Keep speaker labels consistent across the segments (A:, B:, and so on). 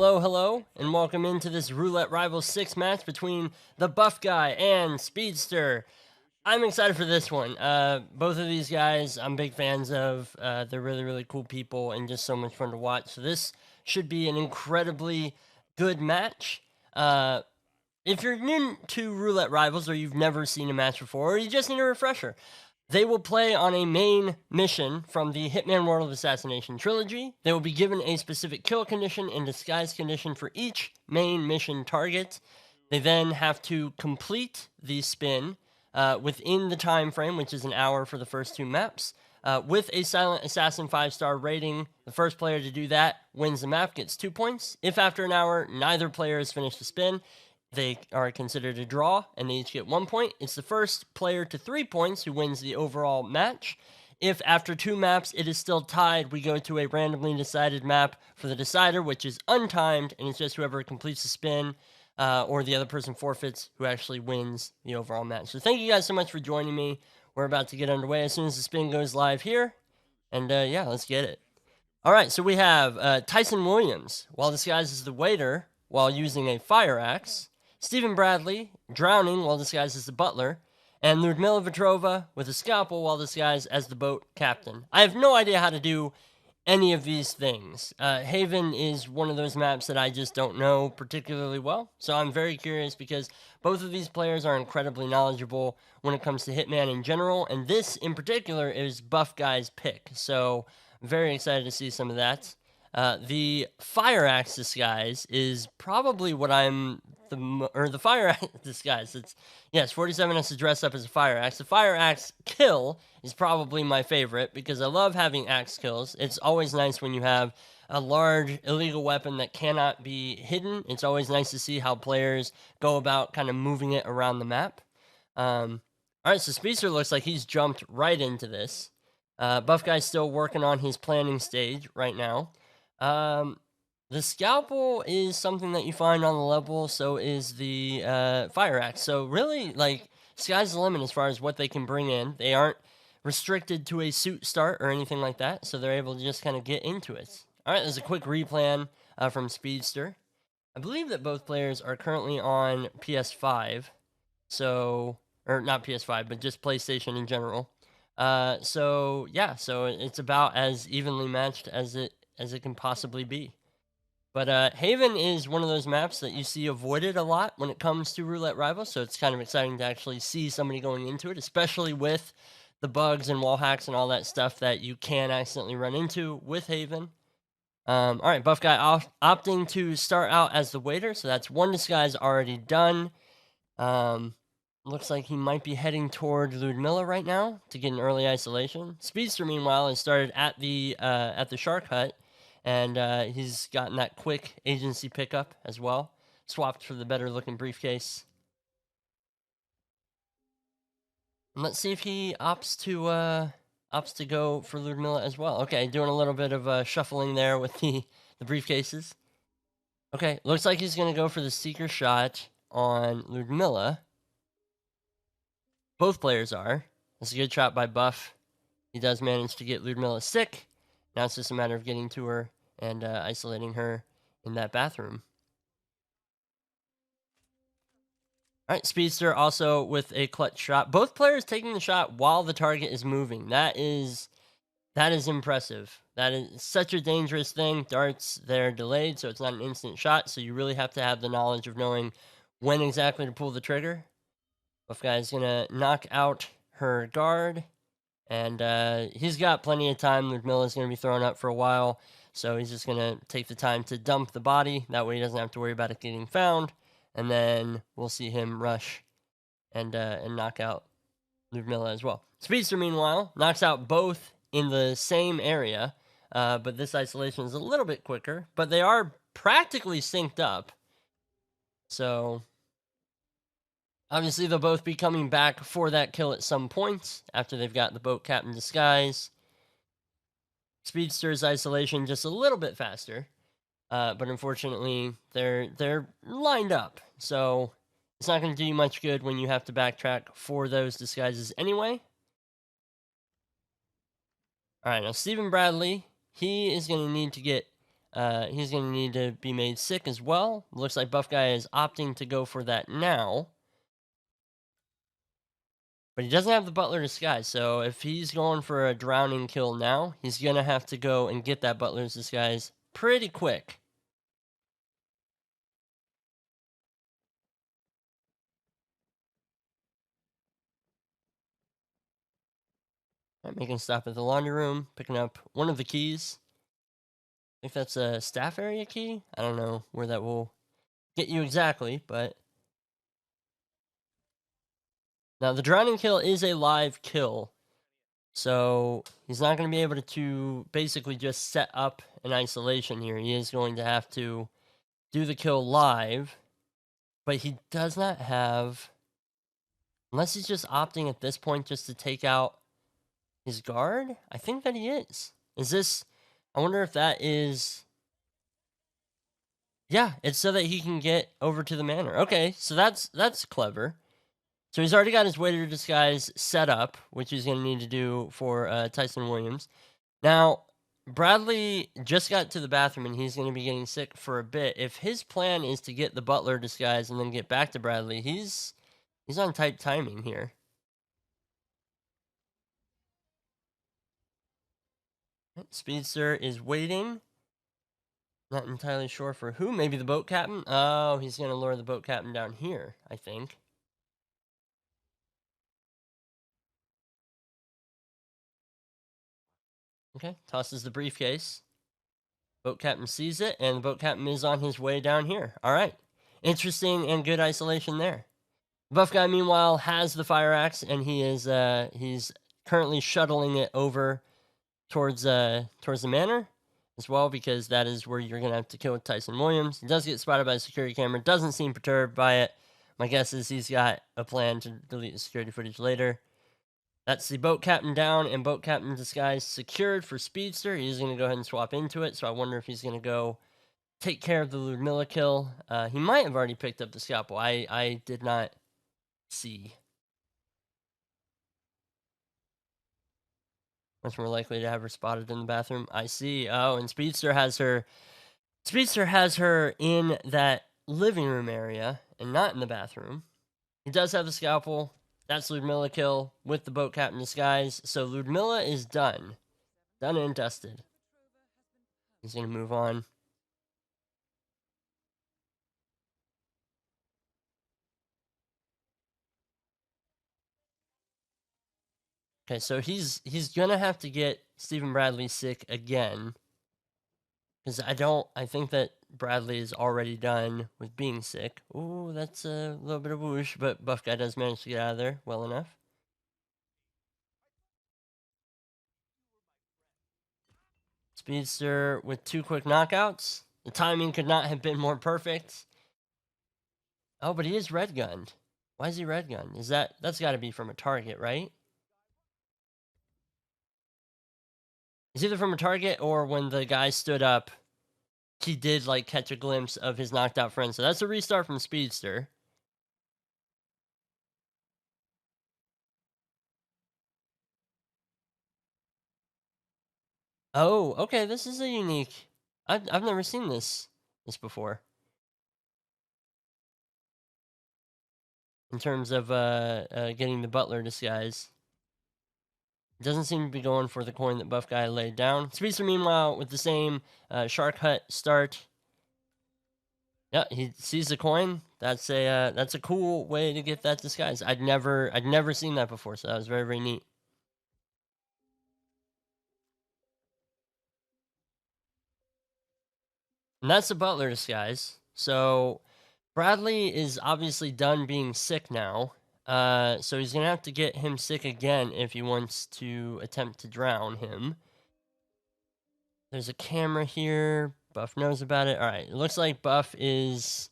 A: Hello, hello, and welcome into this Roulette Rivals 6 match between the Buff Guy and Speedster. I'm excited for this one. Both of these guys, I'm big fans of. They're really, really cool people and just so much fun to watch. So this should be an incredibly good match. If you're new to Roulette Rivals or you've never seen a match before, or you just need a refresher, they will play on a main mission from the Hitman World of Assassination trilogy. They will be given a specific kill condition and disguise condition for each main mission target. They then have to complete the spin within the time frame, which is an hour for the first two maps. With a Silent Assassin 5-star rating, the first player to do that wins the map, gets 2 points. If after an hour, neither player has finished the spin, they are considered a draw, and they each get 1 point. It's the first player to 3 points who wins the overall match. If after 2 maps it is still tied, we go to a randomly decided map for the decider, which is untimed, and it's just whoever completes the spin or the other person forfeits who actually wins the overall match. So thank you guys so much for joining me. We're about to get underway as soon as the spin goes live here. And yeah, let's get it. All right, so we have Tyson Williams, while disguised as the waiter, while using a fire axe. Stephen Bradley, drowning while disguised as the butler, and Ludmila Vetrova with a scalpel while disguised as the boat captain. I have no idea how to do any of these things. Haven is one of those maps that I just don't know particularly well, so I'm very curious because both of these players are incredibly knowledgeable when it comes to Hitman in general, and this in particular is Buff Guy's pick, so I'm very excited to see some of that. The fire axe disguise is probably what I'm the fire axe disguise. Yes, 47 has to dress up as a fire axe. The fire axe kill is probably my favorite because I love having axe kills. It's always nice when you have a large illegal weapon that cannot be hidden. It's always nice to see how players go about kind of moving it around the map. All right, so Speedster looks like he's jumped right into this. Buff Guy's still working on his planning stage right now. The scalpel is something that you find on the level, so is the fire axe. So really, like, sky's the limit as far as what they can bring in. They aren't restricted to a suit start or anything like that, so they're able to just kind of get into it. All right, there's a quick replan from Speedster. I believe that both players are currently on PS5, so, or not PS5, but just PlayStation in general. So yeah, so it's about as evenly matched as it can possibly be. But Haven is one of those maps that you see avoided a lot when it comes to Roulette Rivals, so it's kind of exciting to actually see somebody going into it, especially with the bugs and wall hacks and all that stuff that you can accidentally run into with Haven. All right, Buff Guy opting to start out as the waiter, so that's one disguise already done. Looks like he might be heading toward Ludmilla right now to get an early isolation. Speedster, meanwhile, has started at the Shark Hut, and he's gotten that quick agency pickup as well. Swapped for the better-looking briefcase. And let's see if he opts to go for Ludmilla as well. Okay, doing a little bit of shuffling there with the briefcases. Okay, looks like he's going to go for the seeker shot on Ludmilla. Both players are. That's a good shot by Buff. He does manage to get Ludmilla sick. Now it's just a matter of getting to her and isolating her in that bathroom. All right, Speedster also with a clutch shot. Both players taking the shot while the target is moving. That is impressive. That is such a dangerous thing. Darts, they're delayed, so it's not an instant shot. So you really have to have the knowledge of knowing when exactly to pull the trigger. Buff Guy's gonna knock out her guard, and he's got plenty of time. Ludmilla's gonna be thrown up for a while, so he's just gonna take the time to dump the body. That way he doesn't have to worry about it getting found, and then we'll see him rush and knock out Ludmilla as well. Speedster, meanwhile, knocks out both in the same area, but this isolation is a little bit quicker, but they are practically synced up, so obviously, they'll both be coming back for that kill at some point after they've got the boat captain disguise. Speedster's isolation just a little bit faster, but unfortunately, they're lined up, so it's not going to do you much good when you have to backtrack for those disguises anyway. All right, now Stephen Bradley, he is going to need to get he's going to need to be made sick as well. Looks like Buff Guy is opting to go for that now. But he doesn't have the Butler Disguise, so if he's going for a drowning kill now, he's going to have to go and get that Butler's Disguise pretty quick. Right, making a stop at the laundry room, picking up one of the keys. I think that's a staff area key. I don't know where that will get you exactly, but... Now, the drowning kill is a live kill, so he's not going to be able to basically just set up an isolation here. He is going to have to do the kill live, but he does not have... Unless he's just opting at this point just to take out his guard? I think that he is. Is this... I wonder if that is... Yeah, it's so that he can get over to the manor. Okay, so that's clever. So he's already got his Waiter Disguise set up, which he's going to need to do for Tyson Williams. Now, Bradley just got to the bathroom, and he's going to be getting sick for a bit. If his plan is to get the Butler Disguise and then get back to Bradley, he's on tight timing here. Speedster is waiting. Not entirely sure for who. Maybe the boat captain? Oh, he's going to lure the boat captain down here, I think. Okay, tosses the briefcase. Boat captain sees it, and the boat captain is on his way down here. All right. Interesting and good isolation there. Buff Guy, meanwhile, has the fire axe, and he's currently shuttling it over towards the manor as well, because that is where you're going to have to kill with Tyson Williams. He does get spotted by a security camera, doesn't seem perturbed by it. My guess is he's got a plan to delete the security footage later. That's the boat captain down, and boat captain disguise secured for Speedster. He's going to go ahead and swap into it, so I wonder if he's going to go take care of the Ludmilla kill. He might have already picked up the scalpel. I did not see. Much more likely to have her spotted in the bathroom. I see. Oh, and Speedster has her in that living room area and not in the bathroom. He does have the scalpel. That's Ludmilla kill with the boat captain disguise. So Ludmilla is done. Done and dusted. He's going to move on. Okay, so he's going to have to get Stephen Bradley sick again. Because I think that Bradley is already done with being sick. Ooh, that's a little bit of whoosh, but Buff Guy does manage to get out of there well enough. Speedster with 2 quick knockouts. The timing could not have been more perfect. Oh, but he is red gunned. Why is he red gunned? That's got to be from a target, right? It's either from a target or when the guy stood up, he did like catch a glimpse of his knocked out friend. So that's a restart from Speedster. Oh, okay. This is a unique. I've never seen this before. In terms of getting the Butler disguise. Doesn't seem to be going for the coin that Buff Guy laid down. Speedster, meanwhile, with the same Shark Hut start. Yeah, he sees the coin. That's a cool way to get that disguise. I'd never seen that before, so that was very, very neat. And that's the Butler disguise. So Bradley is obviously done being sick now. So he's gonna have to get him sick again if he wants to attempt to drown him. There's a camera here. Buff knows about it. All right, it looks like Buff is...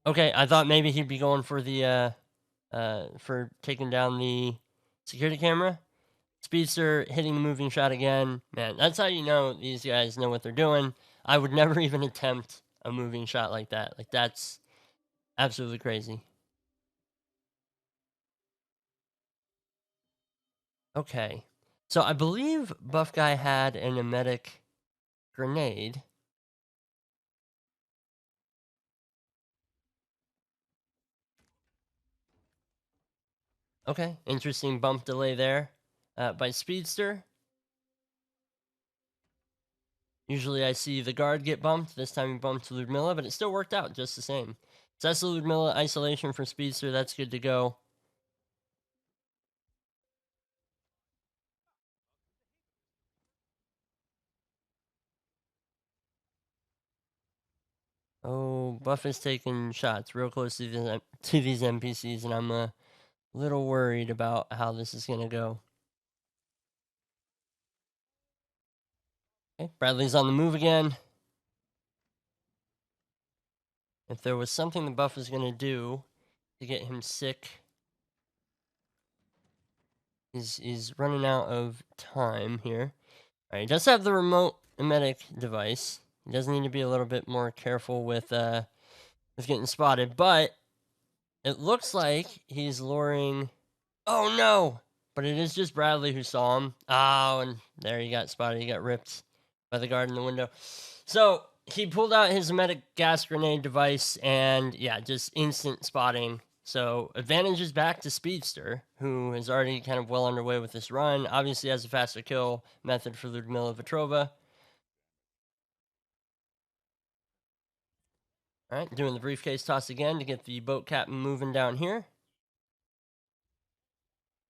A: Okay, I thought maybe he'd be going for the, for taking down the security camera. Speedster hitting the moving shot again. Man, that's how you know these guys know what they're doing. I would never even attempt a moving shot like that. Like, that's absolutely crazy. Okay. So I believe Buff Guy had an emetic grenade. Okay, interesting bump delay there by Speedster. Usually I see the guard get bumped. This time he bumped Ludmilla, but it still worked out just the same. So that's the Ludmilla isolation for Speedster. That's good to go. Oh, Buff is taking shots real close to these NPCs, and I'm a little worried about how this is going to go. Okay, Bradley's on the move again. If there was something the Buff was going to do to get him sick, he's running out of time here. All right, he does have the remote emetic device. He does need to be a little bit more careful with getting spotted, but it looks like he's luring. Oh no! But it is just Bradley who saw him. Oh, and there he got spotted. He got ripped by the guard in the window. So he pulled out his emetic gas grenade device, and yeah, just instant spotting. So advantage is back to Speedster, who is already kind of well underway with this run. Obviously has a faster kill method for Ludmilla Petrova. All right, doing the briefcase toss again to get the boat captain moving down here.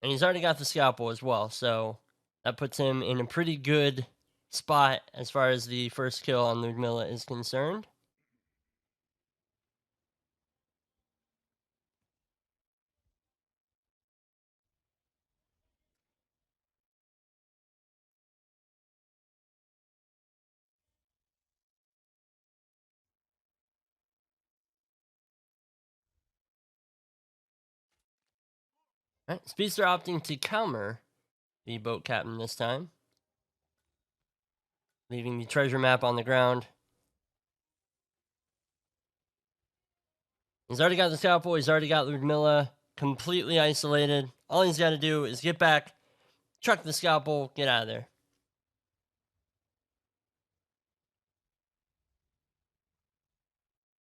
A: And he's already got the scalpel as well, so that puts him in a pretty good spot as far as the first kill on Ludmilla is concerned. All right, Speedster opting to counter the boat captain this time, leaving the treasure map on the ground. He's already got the scalpel. He's already got Ludmilla completely isolated. All he's got to do is get back, chuck the scalpel, get out of there.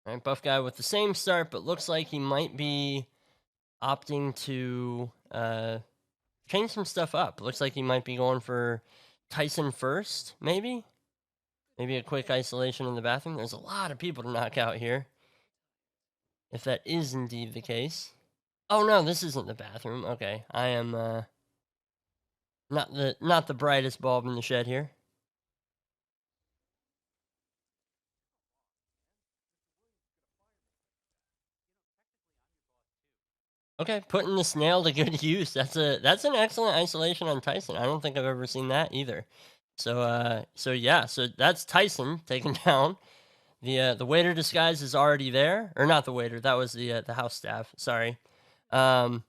A: All right, Buff guy with the same start, but looks like he might be opting to change some stuff up. Looks like he might be going for Tyson first, maybe? Maybe a quick isolation in the bathroom. There's a lot of people to knock out here, if that is indeed the case. Oh no, this isn't the bathroom. Okay, I am not the brightest bulb in the shed here. Okay, putting the snail to good use. That's an excellent isolation on Tyson. I don't think I've ever seen that either. So yeah, so that's Tyson taken down. The waiter disguise is already there, or not the waiter. That was the house staff. Sorry, or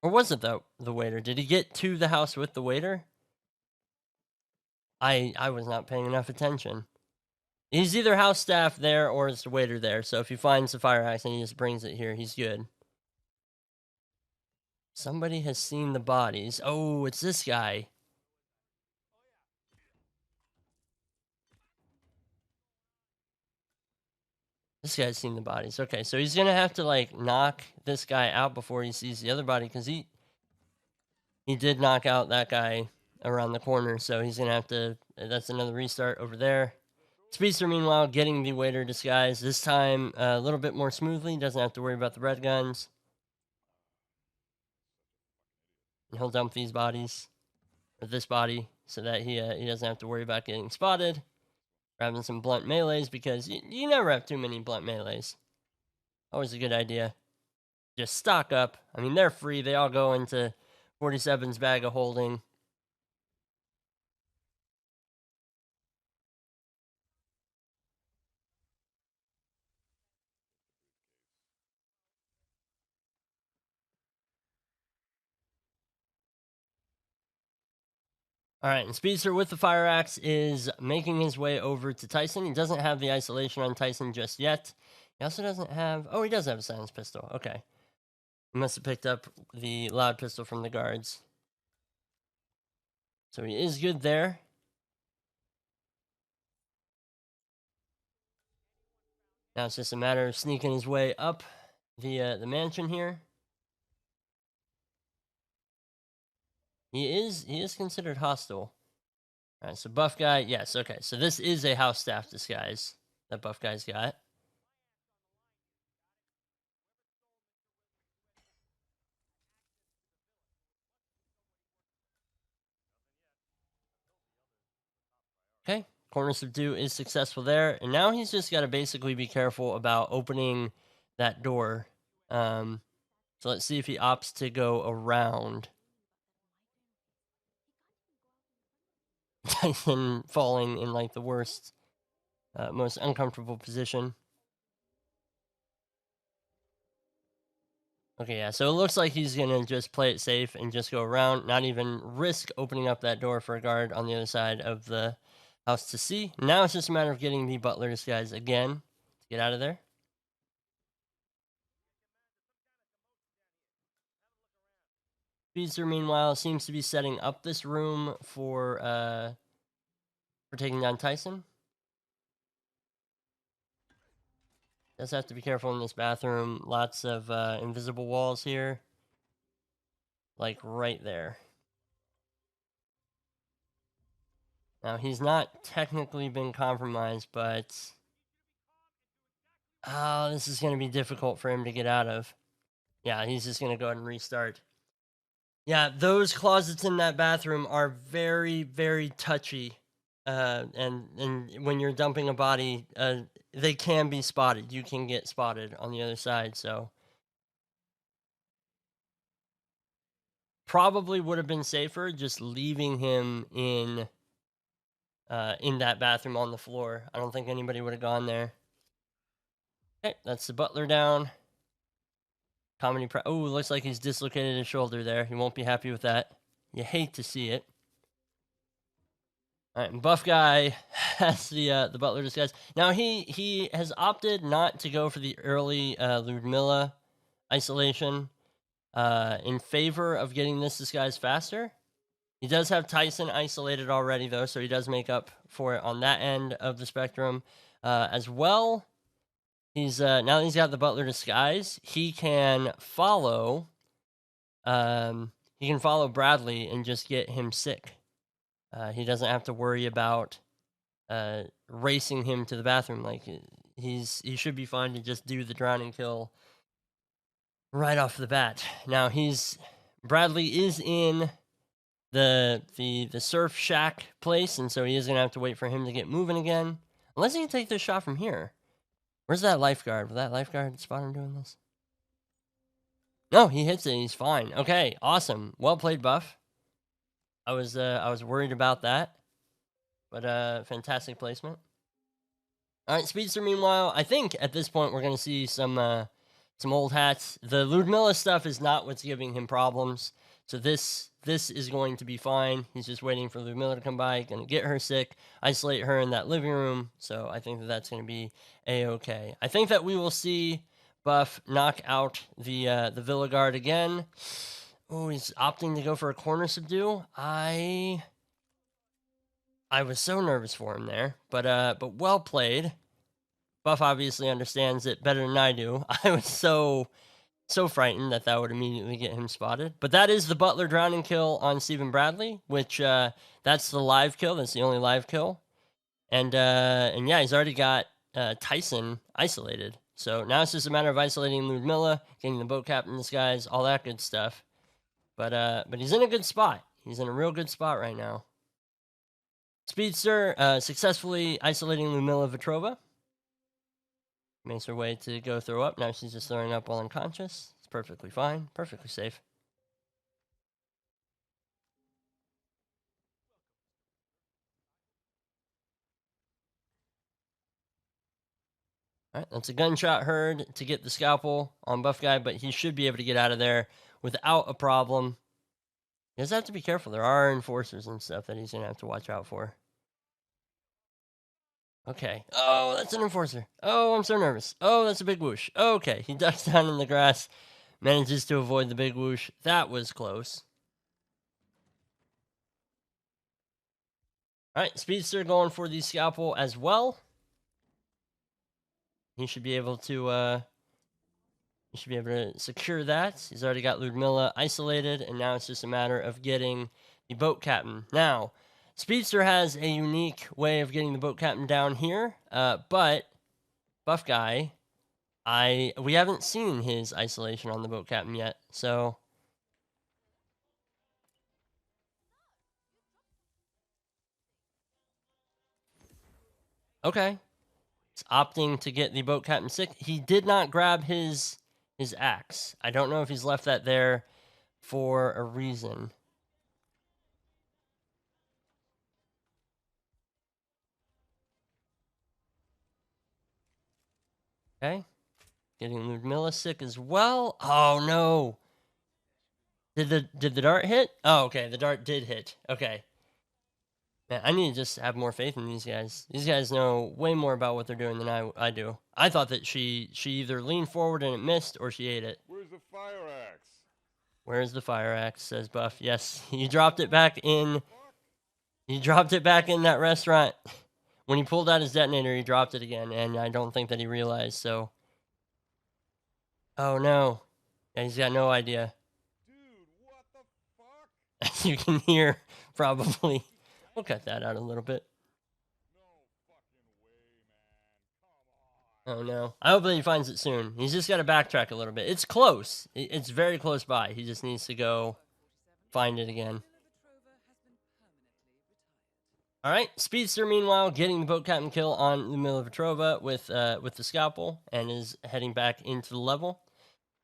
A: was it the waiter? Did he get to the house with the waiter? I was not paying enough attention. He's either house staff there or it's the waiter there. So if he finds the fire axe and he just brings it here, he's good. Somebody has seen the bodies. Oh, it's this guy. This guy's seen the bodies. Okay, so he's gonna have to like knock this guy out before he sees the other body, because he did knock out that guy around the corner. So he's gonna have to. That's another restart over there. Speedster, meanwhile, getting the waiter disguise this time a little bit more smoothly. Doesn't have to worry about the red guns. And he'll dump these bodies, or this body, so that he doesn't have to worry about getting spotted. We're having some blunt melees, because you never have too many blunt melees. Always a good idea. Just stock up. I mean, they're free. They all go into 47's bag of holding. All right, and Speedster with the fire axe is making his way over to Tyson. He doesn't have the isolation on Tyson just yet. He also doesn't have... Oh, he does have a silenced pistol. Okay. He must have picked up the loud pistol from the guards. So he is good there. Now it's just a matter of sneaking his way up the mansion here. He is considered hostile. All right, so buff guy, yes, okay. So this is a house staff disguise that buff guy's got. Okay, corner subdue is successful there, and now he's just got to basically be careful about opening that door. So let's see if he opts to go around. Tyson falling in like the worst, most uncomfortable position. Okay, yeah, so it looks like he's gonna just play it safe and just go around, not even risk opening up that door for a guard on the other side of the house to see. Now it's just a matter of getting the butler's guys again to get out of there. Speedster, meanwhile, seems to be setting up this room for taking down Tyson. Does have to be careful in this bathroom. Lots of invisible walls here. Like right there. Now, he's not technically been compromised, but... Oh, this is going to be difficult for him to get out of. Yeah, he's just going to go ahead and restart. Yeah, those closets in that bathroom are very, very touchy. And when you're dumping a body, they can be spotted. You can get spotted on the other side, so... Probably would have been safer just leaving him in that bathroom on the floor. I don't think anybody would have gone there. Okay, that's the butler down. Oh, looks like he's dislocated his shoulder there. He won't be happy with that. You hate to see it. All right, and buff guy has the butler disguise. Now he has opted not to go for the early Ludmilla isolation in favor of getting this disguise faster. He does have Tyson isolated already, though, so he does make up for it on that end of the spectrum. As well, he's now that he's got the butler disguise, he can follow Bradley and just get him sick. He doesn't have to worry about racing him to the bathroom. Like he should be fine to just do the drowning kill right off the bat. Now Bradley is in the surf shack place, and so he is gonna have to wait for him to get moving again. Unless he can take this shot from here. Where's that lifeguard? Will that lifeguard spot him doing this? No, he hits it. He's fine. Okay, awesome. Well played, Buff. I was worried about that, but fantastic placement. All right, Speedster. Meanwhile, I think at this point we're gonna see some old hats. The Ludmilla stuff is not what's giving him problems. So this is going to be fine. He's just waiting for Ludmilla to come by, going to get her sick, isolate her in that living room. So I think that that's going to be a-okay. I think that we will see Buff knock out the Villa Guard again. Oh, he's opting to go for a corner subdue. I was so nervous for him there, but well played. Buff obviously understands it better than I do. I was so frightened that would immediately get him spotted. But that is the butler drowning kill on Stephen Bradley, which that's the live kill. That's the only live kill. And yeah, he's already got Tyson isolated. So now it's just a matter of isolating Ludmilla, getting the boat captain disguise, all that good stuff. But he's in a good spot. He's in a real good spot right now. Speedster successfully isolating Ludmilla Vetrova. Makes her way to go throw up. Now she's just throwing up while unconscious. It's perfectly fine. Perfectly safe. All right, that's a gunshot heard to get the scalpel on Buff Guy, but he should be able to get out of there without a problem. He does have to be careful. There are enforcers and stuff that he's going to have to watch out for. Okay. Oh, that's an enforcer. Oh, I'm so nervous. Oh, that's a big whoosh. Okay, he ducks down in the grass, manages to avoid the big whoosh. That was close. All right, Speedster going for the scalpel as well. he should be able to secure that. He's already got Ludmilla isolated, and now it's just a matter of getting the boat captain. Now, Speedster has a unique way of getting the boat captain down here, but Buff Guy, we haven't seen his isolation on the boat captain yet, so okay. He's opting to get the boat captain sick. He did not grab his axe. I don't know if he's left that there for a reason. Okay. Getting Ludmilla sick as well. Oh no. Did the dart hit? Oh, okay. The dart did hit. Okay. Man, I need to just have more faith in these guys. These guys know way more about what they're doing than I do. I thought that she either leaned forward and it missed, or she ate it.
B: Where's the fire axe?
A: Where's the fire axe? Says Buff. Yes, you dropped it back in. He dropped it back in that restaurant. When he pulled out his detonator, he dropped it again, and I don't think that he realized. So, oh no, yeah, he's got no idea.
B: Dude, what the fuck?
A: As you can hear, probably. We'll cut that out a little bit.
B: No fucking way, man. Come on.
A: Oh no. I hope that he finds it soon. He's just got to backtrack a little bit. It's close. It's very close by. He just needs to go find it again. Alright, Speedster, meanwhile, getting the boat captain kill on Ludmilla Petrova with the scalpel and is heading back into the level.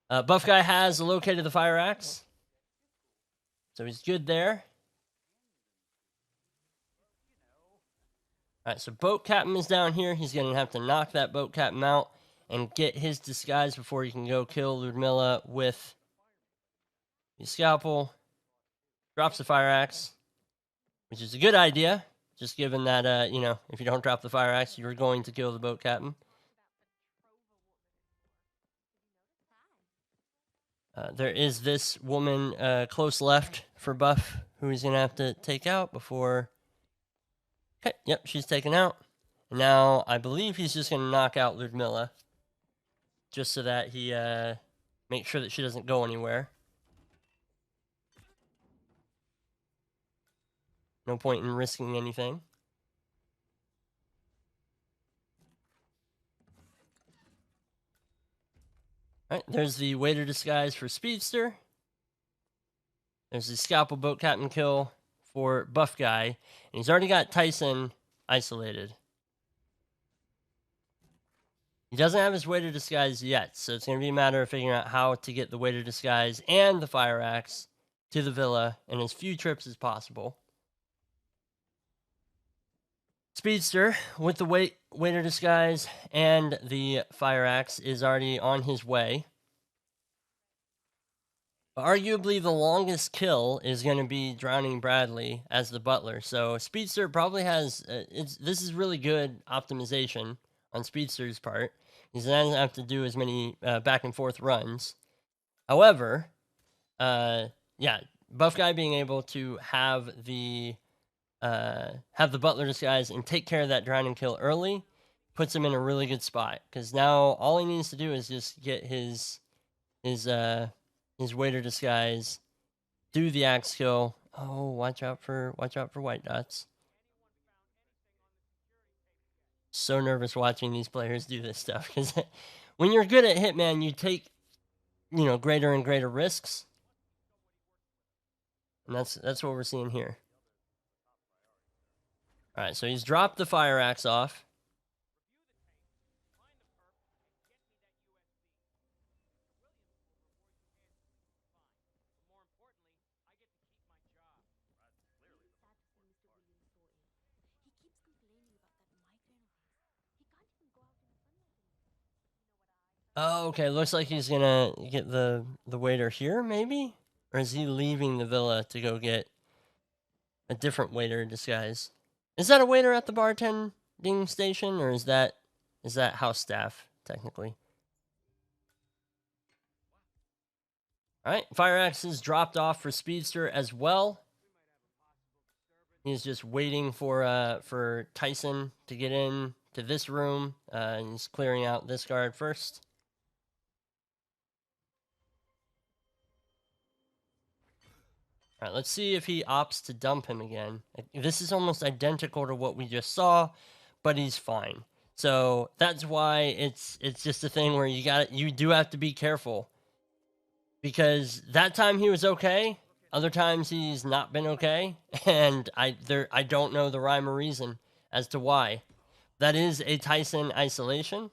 A: Buff Guy has located the fire axe, so he's good there. Alright, so boat captain is down here. He's going to have to knock that boat captain out and get his disguise before he can go kill Ludmilla with the scalpel. Drops the fire axe, which is a good idea, just given that, you know, if you don't drop the fire axe, you're going to kill the boat captain. There is this woman close left for Buff, who he's going to have to take out before... Okay, yep, she's taken out. And now, I believe he's just going to knock out Ludmilla, just so that he makes sure that she doesn't go anywhere. No point in risking anything. Alright, there's the waiter disguise for Speedster. There's the scalpel boat captain kill for Buff Guy. And he's already got Tyson isolated. He doesn't have his waiter disguise yet, so it's going to be a matter of figuring out how to get the waiter disguise and the fire axe to the villa in as few trips as possible. Speedster, with the waiter disguise and the fire axe, is already on his way. Arguably, the longest kill is going to be drowning Bradley as the butler. So Speedster probably has... this is really good optimization on Speedster's part. He doesn't have to do as many back and forth runs. However, yeah, Buff Guy being able to have the butler disguise and take care of that drowning kill early puts him in a really good spot, because now all he needs to do is just get his waiter disguise, do the axe kill. Oh, watch out for white dots. So nervous watching these players do this stuff, because when you're good at Hitman, you take, you know, greater and greater risks, and that's what we're seeing here. All right, so he's dropped the fire axe off. Oh, okay. Looks like he's gonna get the waiter here, maybe? Or is he leaving the villa to go get a different waiter disguise? Is that a waiter at the bartending station, or is that house staff, technically? Alright, fire axe is dropped off for Speedster as well. He's just waiting for Tyson to get in to this room. And he's clearing out this guard first. All right, let's see if he opts to dump him again. This is almost identical to what we just saw, but he's fine. So that's why it's just a thing where you do have to be careful, because that time he was okay, other times he's not been okay, and I don't know the rhyme or reason as to why. That is a Tyson isolation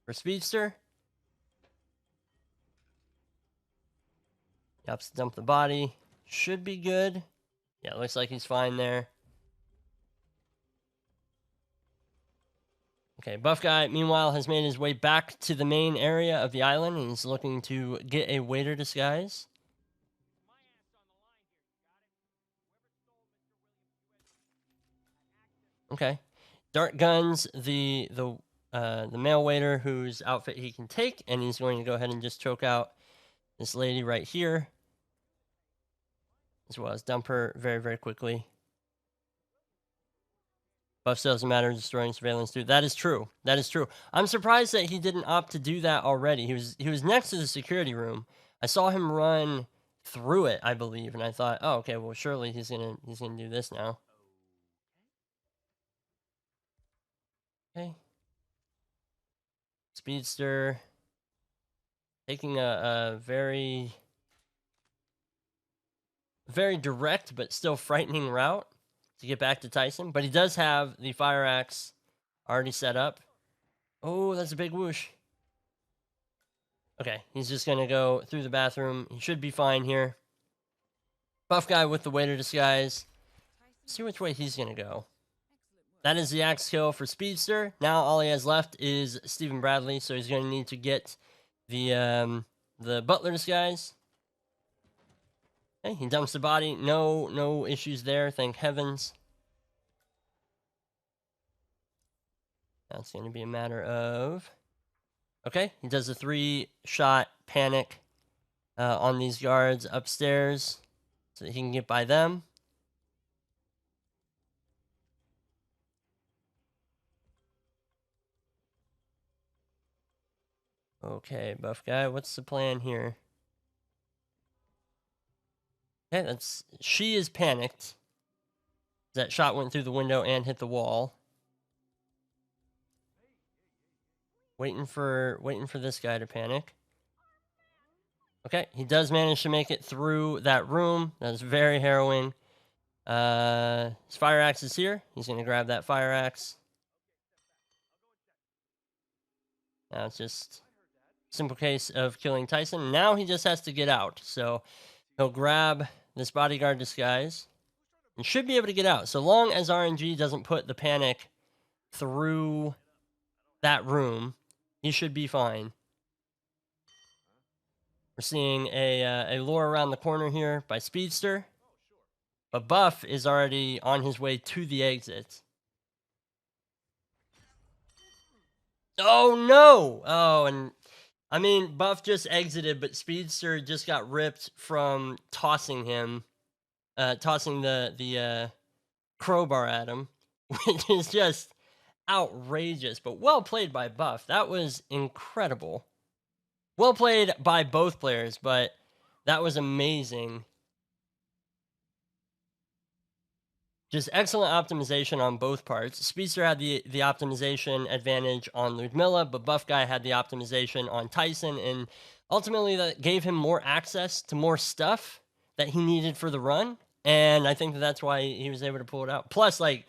A: for Speedster. He opts to dump the body. Should be good. Yeah, looks like he's fine there. Okay, Buff Guy, meanwhile, has made his way back to the main area of the island, and he's looking to get a waiter disguise. Okay. Dart guns the male waiter whose outfit he can take, and he's going to go ahead and just choke out this lady right here, as well as dump her very, very quickly. Buff doesn't matter, destroying surveillance too. That is true. That is true. I'm surprised that he didn't opt to do that already. He was next to the security room. I saw him run through it, I believe, and I thought, oh, okay, well, surely he's gonna do this now. Okay. Speedster taking a very, very direct but still frightening route to get back to Tyson, but he does have the fire axe already set up. Oh, that's a big whoosh. Okay, he's just gonna go through the bathroom. He should be fine here. Buff Guy with the waiter disguise. Let's see which way he's gonna go. That is the axe kill for Speedster. Now all he has left is Stephen Bradley, so he's gonna need to get the butler disguise. Okay, he dumps the body. No issues there, thank heavens. Now it's going to be a matter of... Okay, he does a 3-shot panic on these guards upstairs so that he can get by them. Okay, Buff Guy, what's the plan here? Okay, she is panicked. That shot went through the window and hit the wall. Waiting for this guy to panic. Okay, he does manage to make it through that room. That is very harrowing. His fire axe is here. He's going to grab that fire axe. Now it's just a simple case of killing Tyson. Now he just has to get out. So he'll grab this bodyguard disguise and should be able to get out. So long as RNG doesn't put the panic through that room, he should be fine. We're seeing a lure around the corner here by Speedster. But Buff is already on his way to the exit. Oh, no! Oh, and... I mean, Buff just exited, but Speedster just got ripped from tossing him. Tossing the crowbar at him. Which is just outrageous. But well played by Buff. That was incredible. Well played by both players, but that was amazing. Just excellent optimization on both parts. Speedster had the optimization advantage on Ludmilla, but Buff Guy had the optimization on Tyson, and ultimately that gave him more access to more stuff that he needed for the run, and I think that's why he was able to pull it out. Plus, like,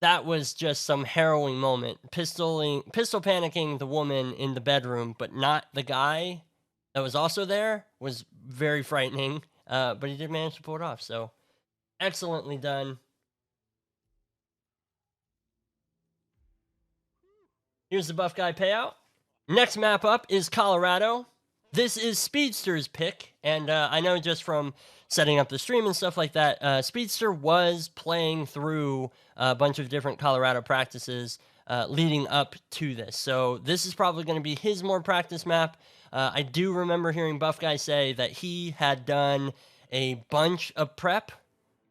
A: that was just some harrowing moment. Pistol panicking the woman in the bedroom, but not the guy that was also there, was very frightening, but he did manage to pull it off, so excellently done. Here's the Buff Guy payout. Next map up is Colorado. This is Speedster's pick, and I know just from setting up the stream and stuff like that, Speedster was playing through a bunch of different Colorado practices leading up to this. So this is probably going to be his more practice map. I do remember hearing Buff Guy say that he had done a bunch of prep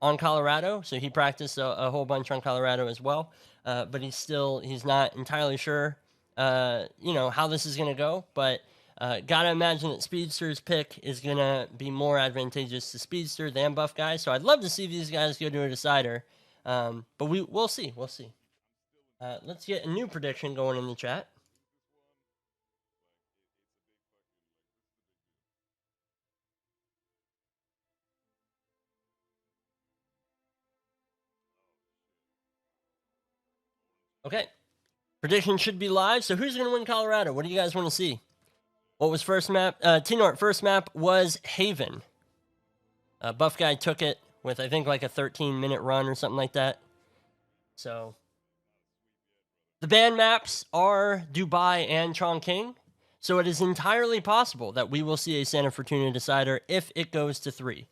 A: on Colorado, so he practiced a whole bunch on Colorado as well. But he's not entirely sure, how this is going to go. But gotta imagine that Speedster's pick is going to be more advantageous to Speedster than Buff Guy. So I'd love to see these guys go to a decider. But we'll see. We'll see. Let's get a new prediction going in the chat. Okay. Prediction should be live. So who's going to win Colorado? What do you guys want to see? What was first map? T-Nort, first map was Haven. Buff Guy took it with, I think, like a 13-minute run or something like that. So the ban maps are Dubai and Chongqing. So it is entirely possible that we will see a Santa Fortuna decider if it goes to 3.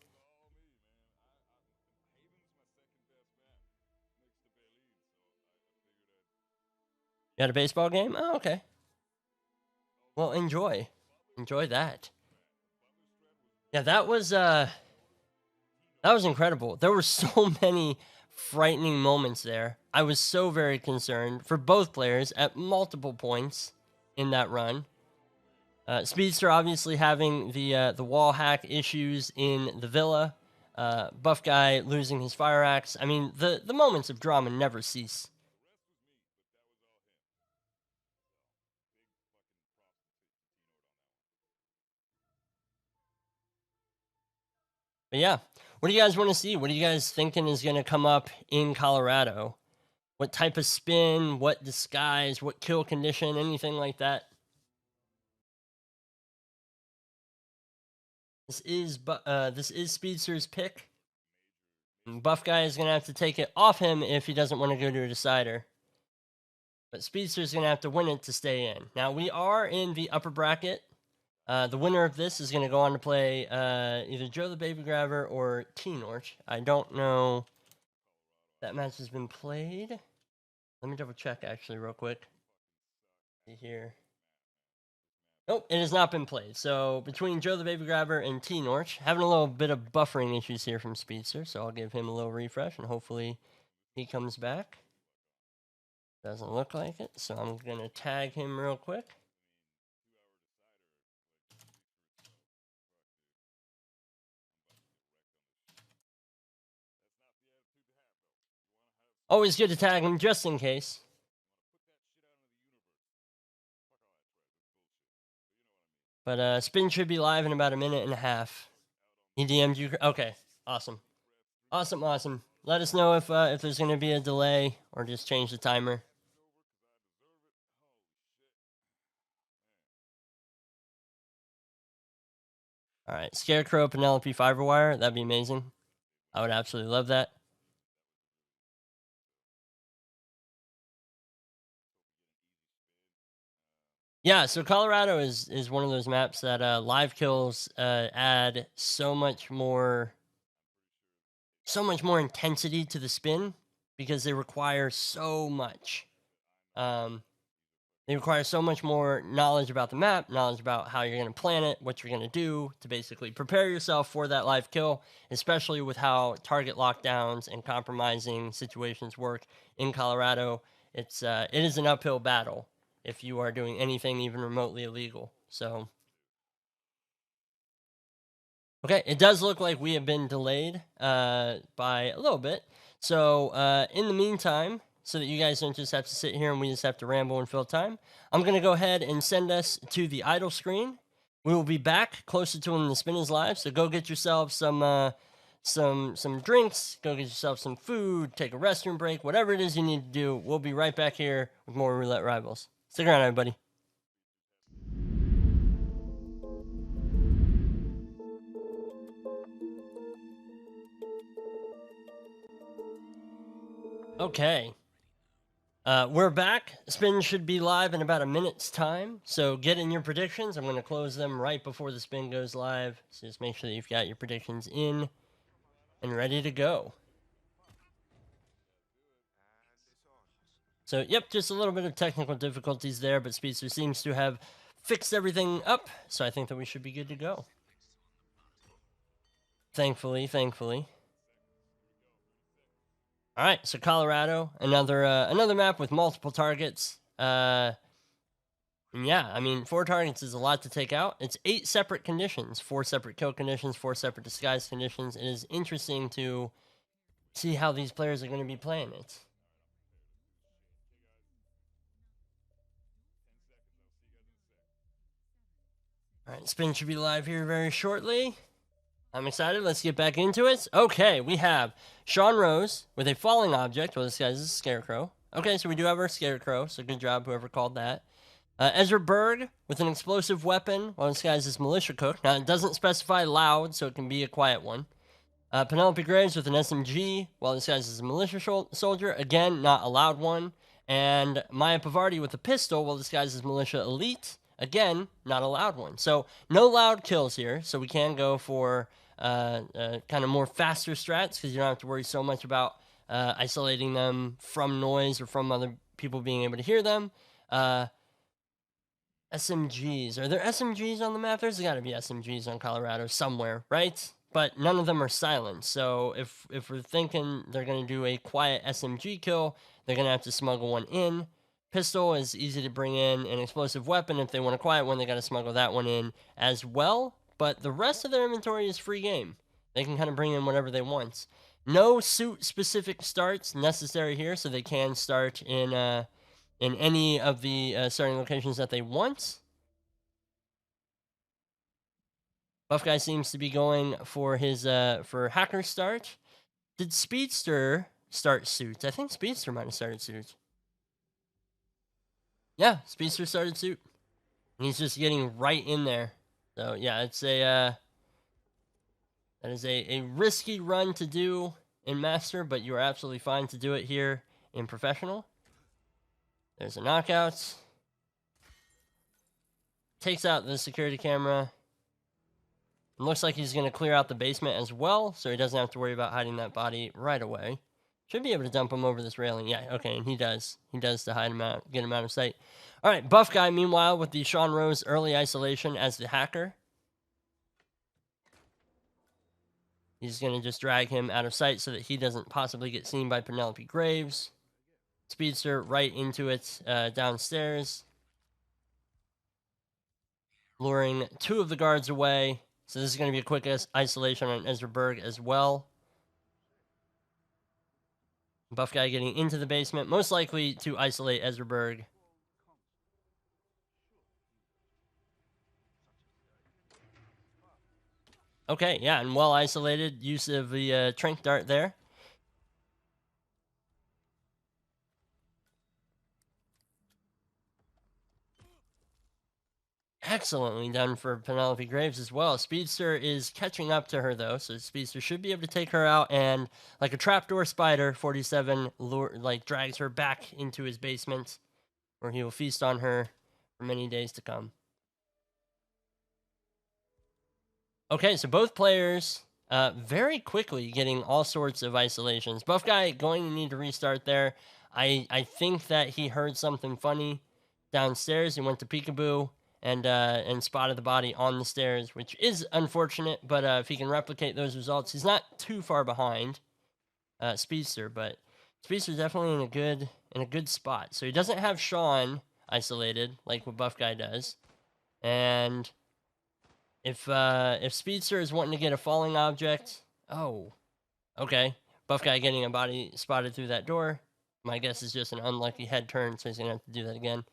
A: You had a baseball game? Oh, okay. Well, enjoy that. Yeah, that was incredible. There were so many frightening moments there. I was so very concerned for both players at multiple points in that run. Speedster obviously having the wall hack issues in the villa. Buff Guy losing his fire axe. I mean, the moments of drama never cease. But yeah, what do you guys want to see? What are you guys thinking is going to come up in Colorado? What type of spin? What disguise? What kill condition? Anything like that? This is Speedster's pick. And Buff Guy is going to have to take it off him if he doesn't want to go to a decider. But Speedster's going to have to win it to stay in. Now, we are in the upper bracket. The winner of this is going to go on to play either Joe the Baby Grabber or T-Nort. I don't know if that match has been played. Let me double check actually real quick. See here. Nope, it has not been played. So between Joe the Baby Grabber and T-Nort, having a little bit of buffering issues here from Speedster, so I'll give him a little refresh and hopefully he comes back. Doesn't look like it, so I'm going to tag him real quick. Always good to tag him just in case. But spin should be live in about a minute and a half. He DM'd you? Okay, awesome. Awesome. Let us know if there's going to be a delay or just change the timer. All right, Scarecrow, Penelope, Fiberwire. That'd be amazing. I would absolutely love that. Yeah, so Colorado is one of those maps that live kills add so much more intensity to the spin because they require so much. They require so much more knowledge about the map, knowledge about how you're going to plan it, what you're going to do to basically prepare yourself for that live kill, especially with how target lockdowns and compromising situations work in Colorado. It is an uphill battle if you are doing anything even remotely illegal. So, okay, it does look like we have been delayed by a little bit. So, in the meantime, so that you guys don't just have to sit here and we just have to ramble and fill time, I'm going to go ahead and send us to the idle screen. We will be back closer to when the spin is live, so go get yourself some drinks, go get yourself some food, take a restroom break, whatever it is you need to do. We'll be right back here with more Roulette Rivals. Stick around, everybody. Okay. We're back. Spin should be live in about a minute's time. So get in your predictions. I'm going to close them right before the spin goes live. So just make sure that you've got your predictions in and ready to go. So, yep, just a little bit of technical difficulties there, but Speedster seems to have fixed everything up. So I think that we should be good to go. Thankfully. All right, so Colorado, another map with multiple targets. Yeah, I mean, 4 targets is a lot to take out. It's 8 separate conditions, 4 separate kill conditions, 4 separate disguise conditions. It is interesting to see how these players are going to be playing it. All right, spin should be live here very shortly. I'm excited. Let's get back into it. Okay, we have Sean Rose with a falling object. Well, this guy's a scarecrow. Okay, so we do have our scarecrow, so good job, whoever called that. Ezra Berg with an explosive weapon. Well, this guy's his militia cook. Now, it doesn't specify loud, so it can be a quiet one. Penelope Graves with an SMG, while this guy's is a militia soldier. Again, not a loud one. And Maya Pavardi with a pistol, while this guy's is militia elite. Again, not a loud one. So, no loud kills here, so we can go for kind of more faster strats, because you don't have to worry so much about isolating them from noise or from other people being able to hear them. SMGs. Are there SMGs on the map? There's got to be SMGs on Colorado somewhere, right? But none of them are silent. So if we're thinking they're going to do a quiet SMG kill, they're going to have to smuggle one in. Pistol is easy to bring in. An explosive weapon, if they want a quiet one, they got to smuggle that one in as well. But the rest of their inventory is free game. They can kind of bring in whatever they want. No suit-specific starts necessary here, so they can start in any of the starting locations that they want. Buff guy seems to be going for his for hacker start. Did Speedster start suits? I think Speedster might have started suits. Yeah, Speedster started suit. And he's just getting right in there. So yeah, it's a that is a risky run to do in Master, but you are absolutely fine to do it here in Professional. There's a knockout. Takes out the security camera. It looks like he's going to clear out the basement as well, so he doesn't have to worry about hiding that body right away. Should be able to dump him over this railing. Yeah, okay, and he does. He does to hide him out, get him out of sight. All right, Buff Guy, meanwhile, with the Sean Rose early isolation as the hacker. He's going to just drag him out of sight so that he doesn't possibly get seen by Penelope Graves. Speedster right into it downstairs. Luring 2 of the guards away. So this is going to be a quick isolation on Ezra Berg as well. Buff guy getting into the basement, most likely to isolate Ezra Berg. Okay, yeah, and well isolated use of the trank dart there. Excellently done for Penelope Graves as well. Speedster is catching up to her, though, so Speedster should be able to take her out, and like a trapdoor spider, 47 drags her back into his basement, where he will feast on her for many days to come. Okay, so both players very quickly getting all sorts of isolations. Buff guy going to need to restart there. I think that he heard something funny downstairs. He went to peekaboo and spotted the body on the stairs, which is unfortunate. But if he can replicate those results, he's not too far behind Speedster. But Speedster's definitely in a good spot. So he doesn't have Sean isolated like what Buff guy does, and if Speedster is wanting to get a falling object, oh, okay. Buff guy getting a body spotted through that door. My guess is just an unlucky head turn, so he's gonna have to do that again.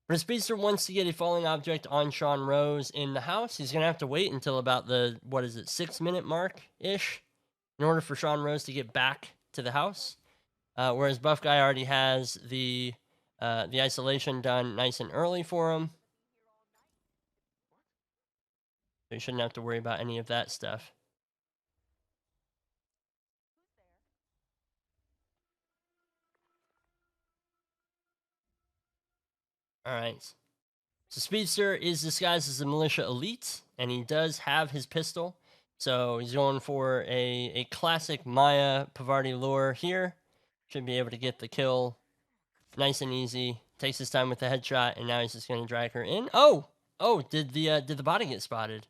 A: But if Speedster wants to get a falling object on Sean Rose in the house, he's gonna have to wait until about the 6-minute mark ish, in order for Sean Rose to get back to the house. Whereas Buff guy already has the isolation done nice and early for him. So you shouldn't have to worry about any of that stuff. All right. So Speedster is disguised as a militia elite, and he does have his pistol. So he's going for a classic Maya Pavardi lure here. Should be able to get the kill nice and easy. Takes his time with the headshot, and now he's just going to drag her in. Oh, did the body get spotted?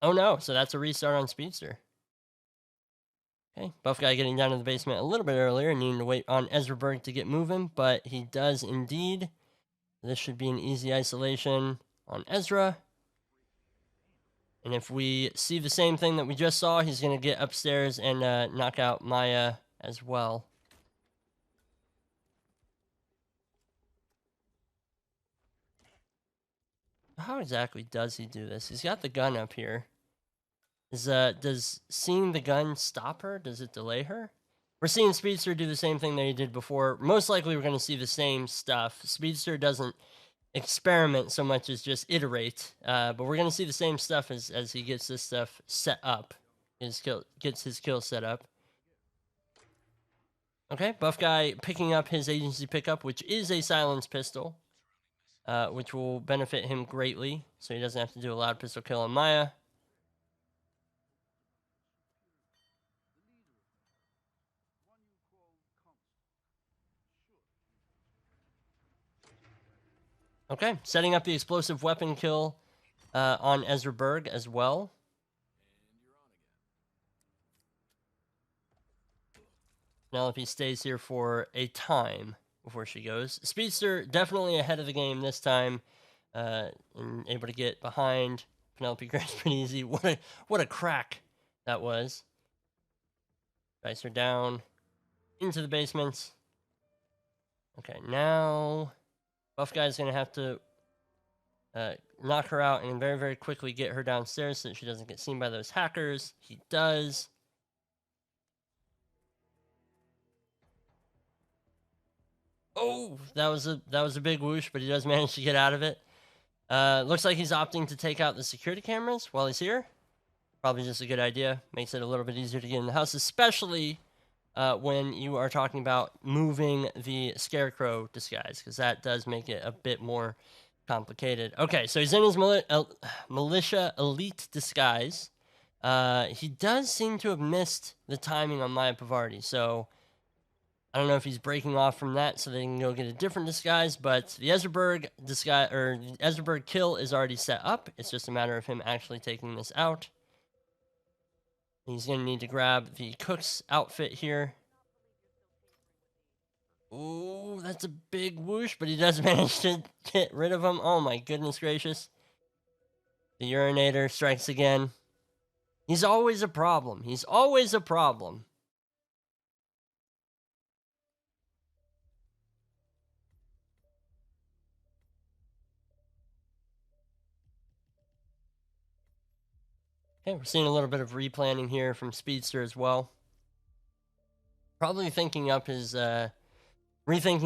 A: Oh no, so that's a restart on Speedster. Okay, buff guy getting down to the basement a little bit earlier, needing to wait on Ezra Berg to get moving, but he does indeed. This should be an easy isolation on Ezra. And if we see the same thing that we just saw, he's going to get upstairs and knock out Maya as well. How exactly does he do this? He's got the gun up here. Does seeing the gun stop her? Does it delay her? We're seeing Speedster do the same thing that he did before. Most likely we're going to see the same stuff. Speedster doesn't experiment so much as just iterate. But we're going to see the same stuff as he gets this stuff set up. Gets his kill set up. Okay, buff guy picking up his agency pickup, which is a silenced pistol. Which will benefit him greatly, so he doesn't have to do a loud pistol kill on Maya. Okay, setting up the explosive weapon kill on Ezra Berg as well. Penelope stays here for a time before she goes. Speedster definitely ahead of the game this time, and able to get behind Penelope Grace pretty easy. What a crack that was. Dice her down into the basement. Okay, now buff guy's gonna have to knock her out and very, very quickly get her downstairs so that she doesn't get seen by those hackers. He does. Oh, that was a big whoosh, but he does manage to get out of it. Looks like he's opting to take out the security cameras while he's here. Probably just a good idea. Makes it a little bit easier to get in the house, especially when you are talking about moving the scarecrow disguise, because that does make it a bit more complicated. Okay, so he's in his militia elite disguise. He does seem to have missed the timing on Maya Pavardi, so I don't know if he's breaking off from that so they can go get a different disguise, but the Ezraberg disguise or Ezraberg kill is already set up. It's just a matter of him actually taking this out. He's going to need to grab the cook's outfit here. Ooh, that's a big whoosh, but he does manage to get rid of him. Oh my goodness gracious. The urinator strikes again. He's always a problem. He's always a problem. Okay, we're seeing a little bit of replanning here from Speedster as well. Probably rethinking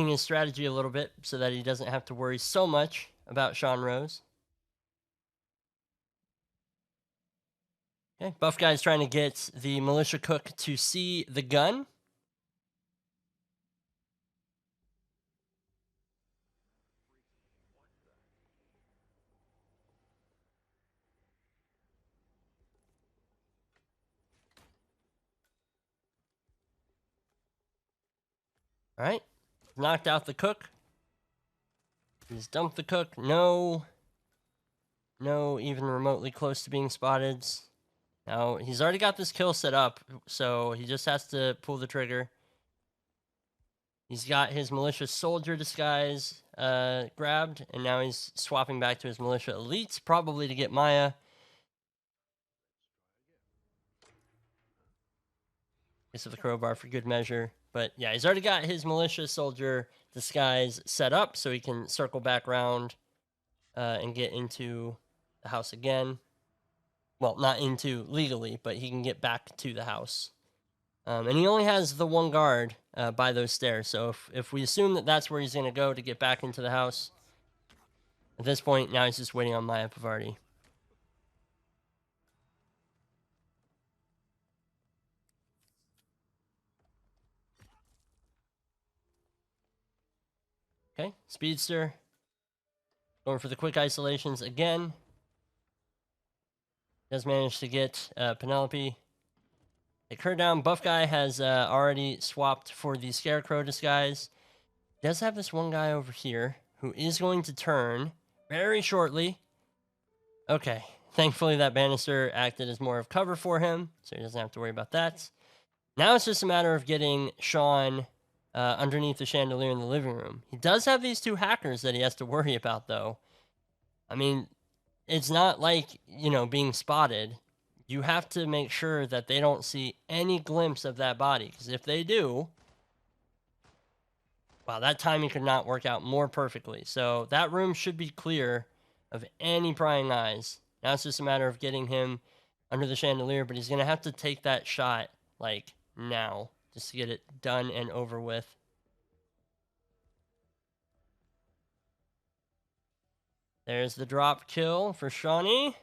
A: his strategy a little bit so that he doesn't have to worry so much about Sean Rose. Okay, buff guy's trying to get the militia cook to see the gun. All right, knocked out the cook. He's dumped the cook. No, even remotely close to being spotted. Now, he's already got this kill set up, so he just has to pull the trigger. He's got his militia soldier disguise grabbed, and now he's swapping back to his militia elites, probably to get Maya. Guess with the crowbar for good measure. But yeah, he's already got his militia soldier disguise set up, so he can circle back around and get into the house again. Well, not into legally, but he can get back to the house. And he only has the one guard by those stairs. So if we assume that that's where he's going to go to get back into the house, at this point, now he's just waiting on Maya Pavardi. Okay, Speedster going for the quick isolations again. Does manage to get Penelope. Take her down. Buff guy has already swapped for the Scarecrow disguise. Does have this one guy over here who is going to turn very shortly. Okay. Thankfully, that banister acted as more of cover for him, so he doesn't have to worry about that. Now it's just a matter of getting Sean underneath the chandelier in the living room. He does have these two hackers that he has to worry about, though. I mean, it's not like, you know, being spotted. You have to make sure that they don't see any glimpse of that body, because if they do, wow, that timing could not work out more perfectly. So that room should be clear of any prying eyes. Now it's just a matter of getting him under the chandelier, but he's going to have to take that shot, like, now, just to get it done and over with. There's the drop kill for Shawnee.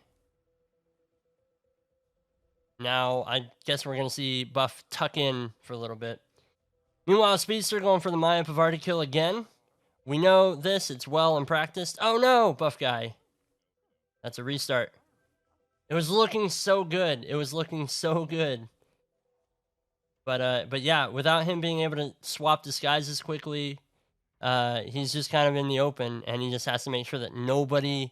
A: Now, I guess we're going to see Buff tuck in for a little bit. Meanwhile, Speedster going for the Maya Pavarti kill again. We know this. It's well and practiced. Oh, no, Buff guy. That's a restart. It was looking so good. It was looking so good. But yeah, without him being able to swap disguises quickly, he's just kind of in the open, and he just has to make sure that nobody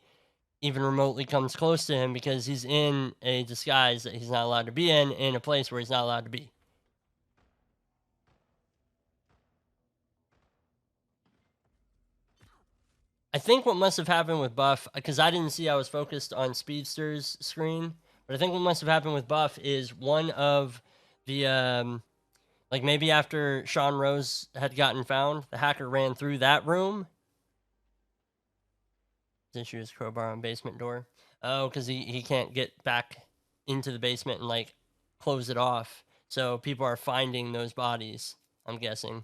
A: even remotely comes close to him, because he's in a disguise that he's not allowed to be in a place where he's not allowed to be. I think what must have happened with Buff, because I didn't see, I was focused on Speedster's screen, but I think what must have happened with Buff is one of the, like maybe after Sean Rose had gotten found, the hacker ran through that room. Issue is crowbar on basement door. Oh, because he can't get back into the basement and, like, close it off. So people are finding those bodies, I'm guessing.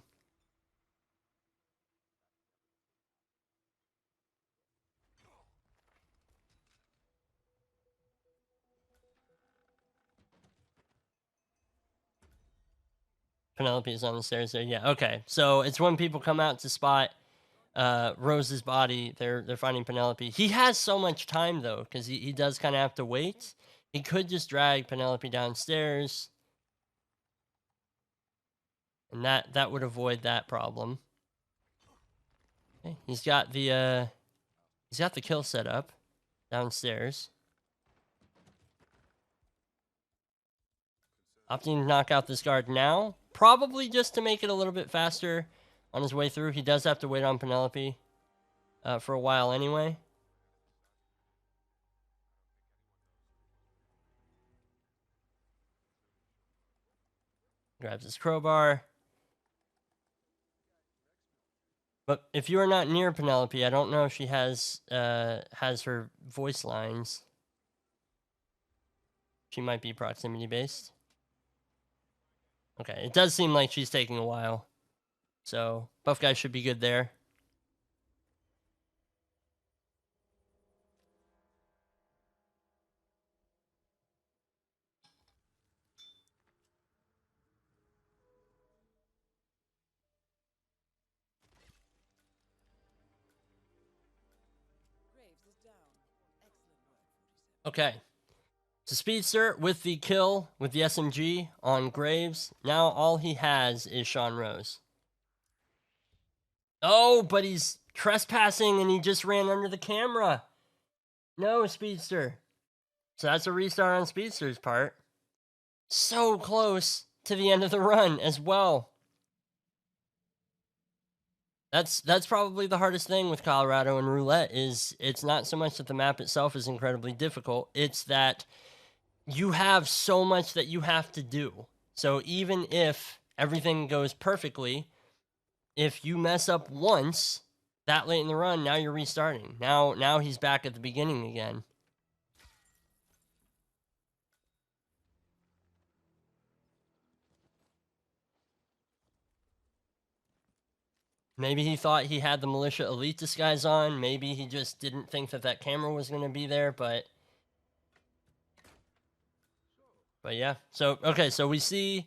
A: Penelope is on the stairs there. Yeah, okay. So it's when people come out to spot Rose's body, they're finding Penelope. He has so much time, though, because he does kind of have to wait. He could just drag Penelope downstairs, and that would avoid that problem. Okay, he's got the kill set up downstairs. Opting to knock out this guard now, probably just to make it a little bit faster on his way through. He does have to wait on Penelope for a while anyway. Grabs his crowbar. But if you are not near Penelope, I don't know if she has her voice lines. She might be proximity based. Okay, it does seem like she's taking a while. So, Buff Guy should be good there. Okay. So Speedster with the kill with the SMG on Graves. Now all he has is Sean Rose. Oh, but he's trespassing and he just ran under the camera. No, Speedster. So that's a restart on Speedster's part. So close to the end of the run as well. That's probably the hardest thing with Colorado and Roulette, is it's not so much that the map itself is incredibly difficult, it's that you have so much that you have to do. So even if everything goes perfectly, if you mess up once that late in the run, now you're restarting. Now he's back at the beginning again. Maybe he thought he had the Militia Elite disguise on. Maybe he just didn't think that that camera was going to be there, but yeah. So, okay, so we see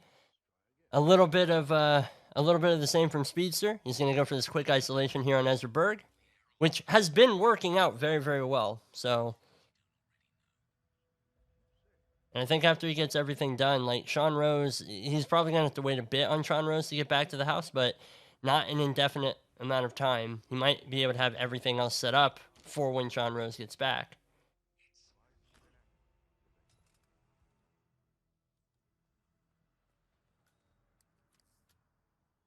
A: a little bit of the same from Speedster. He's going to go for this quick isolation here on Ezra Berg, which has been working out very, very well. So, and I think after he gets everything done, like Sean Rose, he's probably going to have to wait a bit on Sean Rose to get back to the house, but not an indefinite amount of time. He might be able to have everything else set up for when Sean Rose gets back.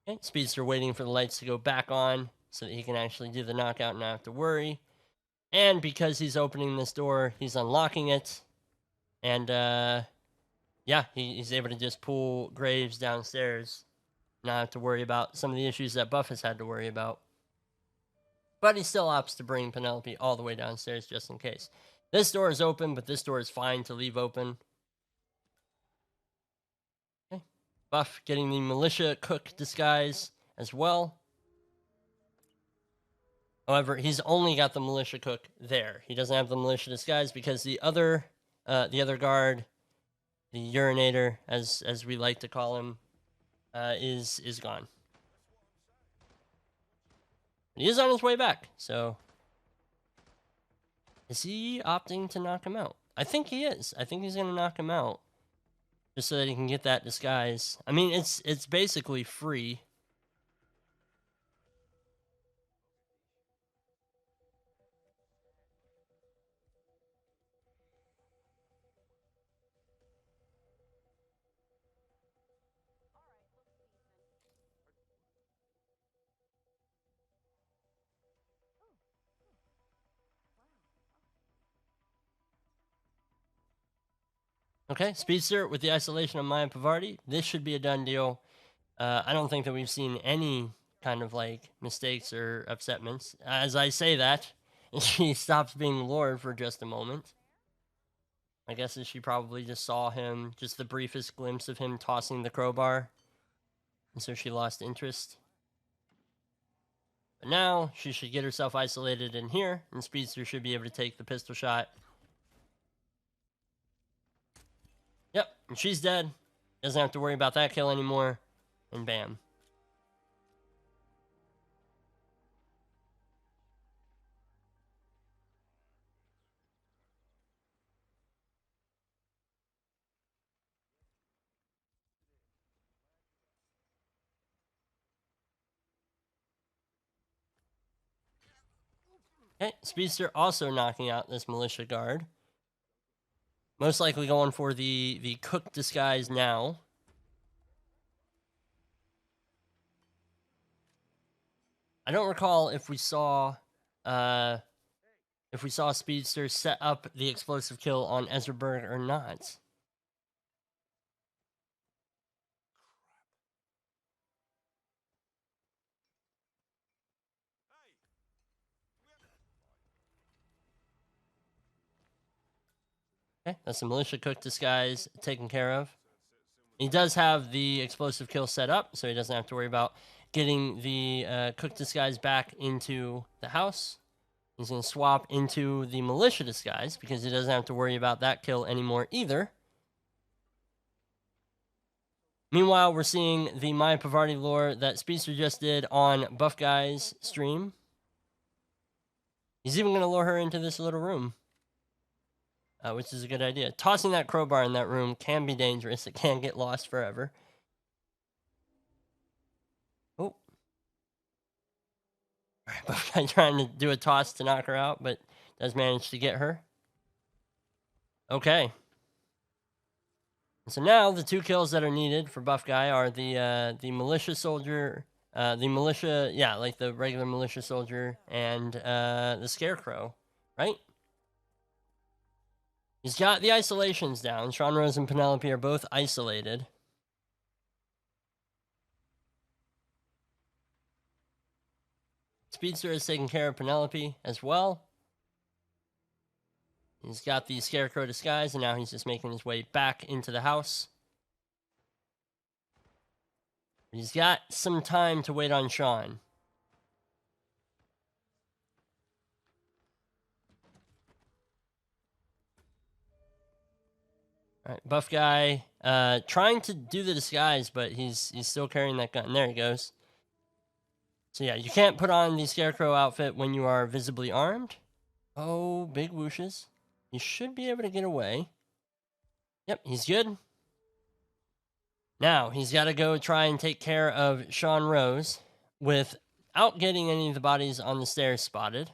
A: Okay, Speedster waiting for the lights to go back on so that he can actually do the knockout and not have to worry. And because he's opening this door, he's unlocking it. And, yeah, he's able to just pull Graves downstairs. Not have to worry about some of the issues that Buff has had to worry about. But he still opts to bring Penelope all the way downstairs just in case. This door is open, but this door is fine to leave open. Okay. Buff getting the militia cook disguise as well. However, he's only got the militia cook there. He doesn't have the militia disguise because the other guard, the urinator, as we like to call him, is gone. But he is on his way back, so is he opting to knock him out? I think he is. I think he's gonna knock him out just so that he can get that disguise. I mean, it's basically free. Okay, Speedster with the isolation of Maya Pavardi. This should be a done deal. I don't think that we've seen any kind of like mistakes or upsetments. As I say that, she stops being lured for just a moment. I guess that she probably just saw him, just the briefest glimpse of him tossing the crowbar. And so she lost interest. But now she should get herself isolated in here, and Speedster should be able to take the pistol shot. Yep, and she's dead. Doesn't have to worry about that kill anymore. And bam. Okay, Speedster also knocking out this militia guard. Most likely going for the cook disguise now. I don't recall if we saw Speedster set up the explosive kill on Ezraberg or not. Okay, that's the militia cook disguise taken care of. He does have the explosive kill set up, so he doesn't have to worry about getting the cook disguise back into the house. He's going to swap into the militia disguise because he doesn't have to worry about that kill anymore either. Meanwhile, we're seeing the Maya Pavardi lore that Speedster just did on Buff Guy's stream. He's even going to lure her into this little room. Which is a good idea. Tossing that crowbar in that room can be dangerous. It can get lost forever. Oh. Buff Guy trying to do a toss to knock her out, but does manage to get her. Okay. So now the two kills that are needed for Buff Guy are the militia soldier, like the regular militia soldier, and the scarecrow, right? He's got the isolations down. Sean Rose and Penelope are both isolated. Speedster is taking care of Penelope as well. He's got the scarecrow disguise, and now he's just making his way back into the house. He's got some time to wait on Sean. All right, Buff Guy trying to do the disguise, but he's still carrying that gun. There he goes. So yeah, you can't put on the Scarecrow outfit when you are visibly armed. Oh, big whooshes. He should be able to get away. Yep, he's good. Now, he's got to go try and take care of Sean Rose without getting any of the bodies on the stairs spotted.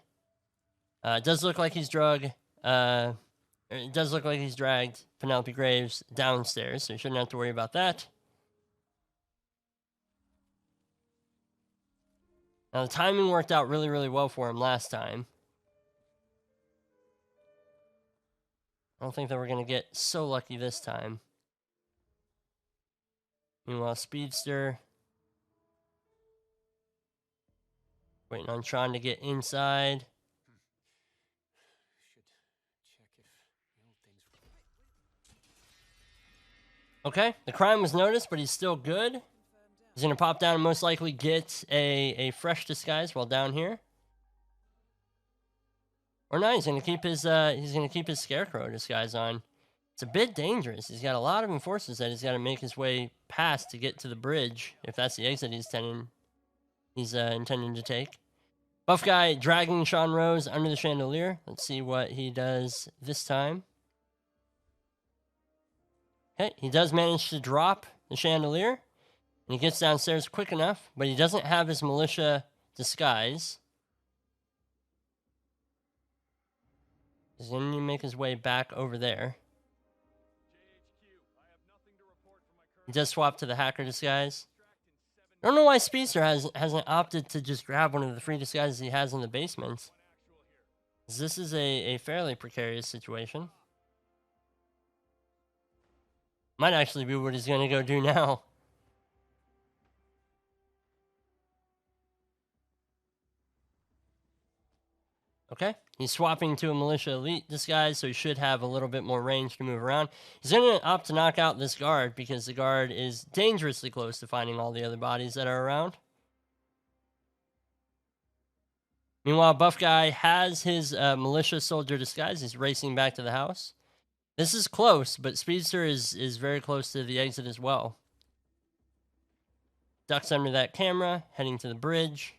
A: It does look like he's dragged Penelope Graves downstairs, so you shouldn't have to worry about that. Now, the timing worked out really, really well for him last time. I don't think that we're going to get so lucky this time. Meanwhile, Speedster waiting on Tron to get inside. Okay, the crime was noticed, but he's still good. He's going to pop down and most likely get a fresh disguise while down here. Or no, he's going to keep his Scarecrow disguise on. It's a bit dangerous. He's got a lot of enforcers that he's got to make his way past to get to the bridge, if that's the exit he's intending to take. Buff guy dragging Sean Rose under the chandelier. Let's see what he does this time. Okay, he does manage to drop the chandelier, and he gets downstairs quick enough, but he doesn't have his militia disguise. He's going to make his way back over there. He does swap to the hacker disguise. I don't know why Speedster hasn't opted to just grab one of the free disguises he has in the basement. This is a fairly precarious situation. Might actually be what he's going to go do now. Okay, he's swapping to a Militia Elite disguise, so he should have a little bit more range to move around. He's going to opt to knock out this guard because the guard is dangerously close to finding all the other bodies that are around. Meanwhile, Buff Guy has his Militia Soldier disguise. He's racing back to the house. This is close, but Speedster is very close to the exit as well. Ducks under that camera, heading to the bridge.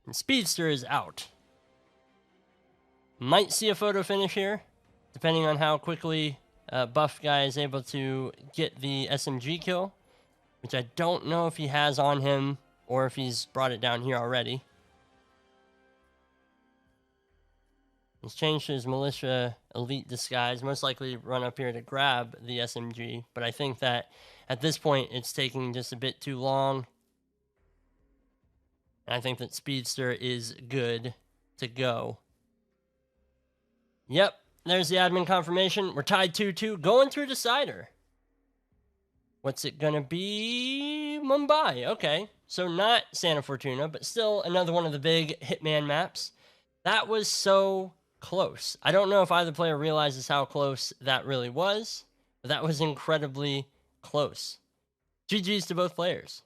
A: And Speedster is out. Might see a photo finish here, depending on how quickly Buff Guy is able to get the SMG kill, which I don't know if he has on him or if he's brought it down here already. He's changed to his Militia Elite disguise, most likely run up here to grab the SMG, but I think that at this point it's taking just a bit too long. And I think that Speedster is good to go. Yep, there's the admin confirmation. We're tied 2-2, going to a decider. What's it gonna be? Mumbai, okay. So not Santa Fortuna, but still another one of the big Hitman maps. That was so close. I don't know if either player realizes how close that really was, but that was incredibly close. GG's to both players.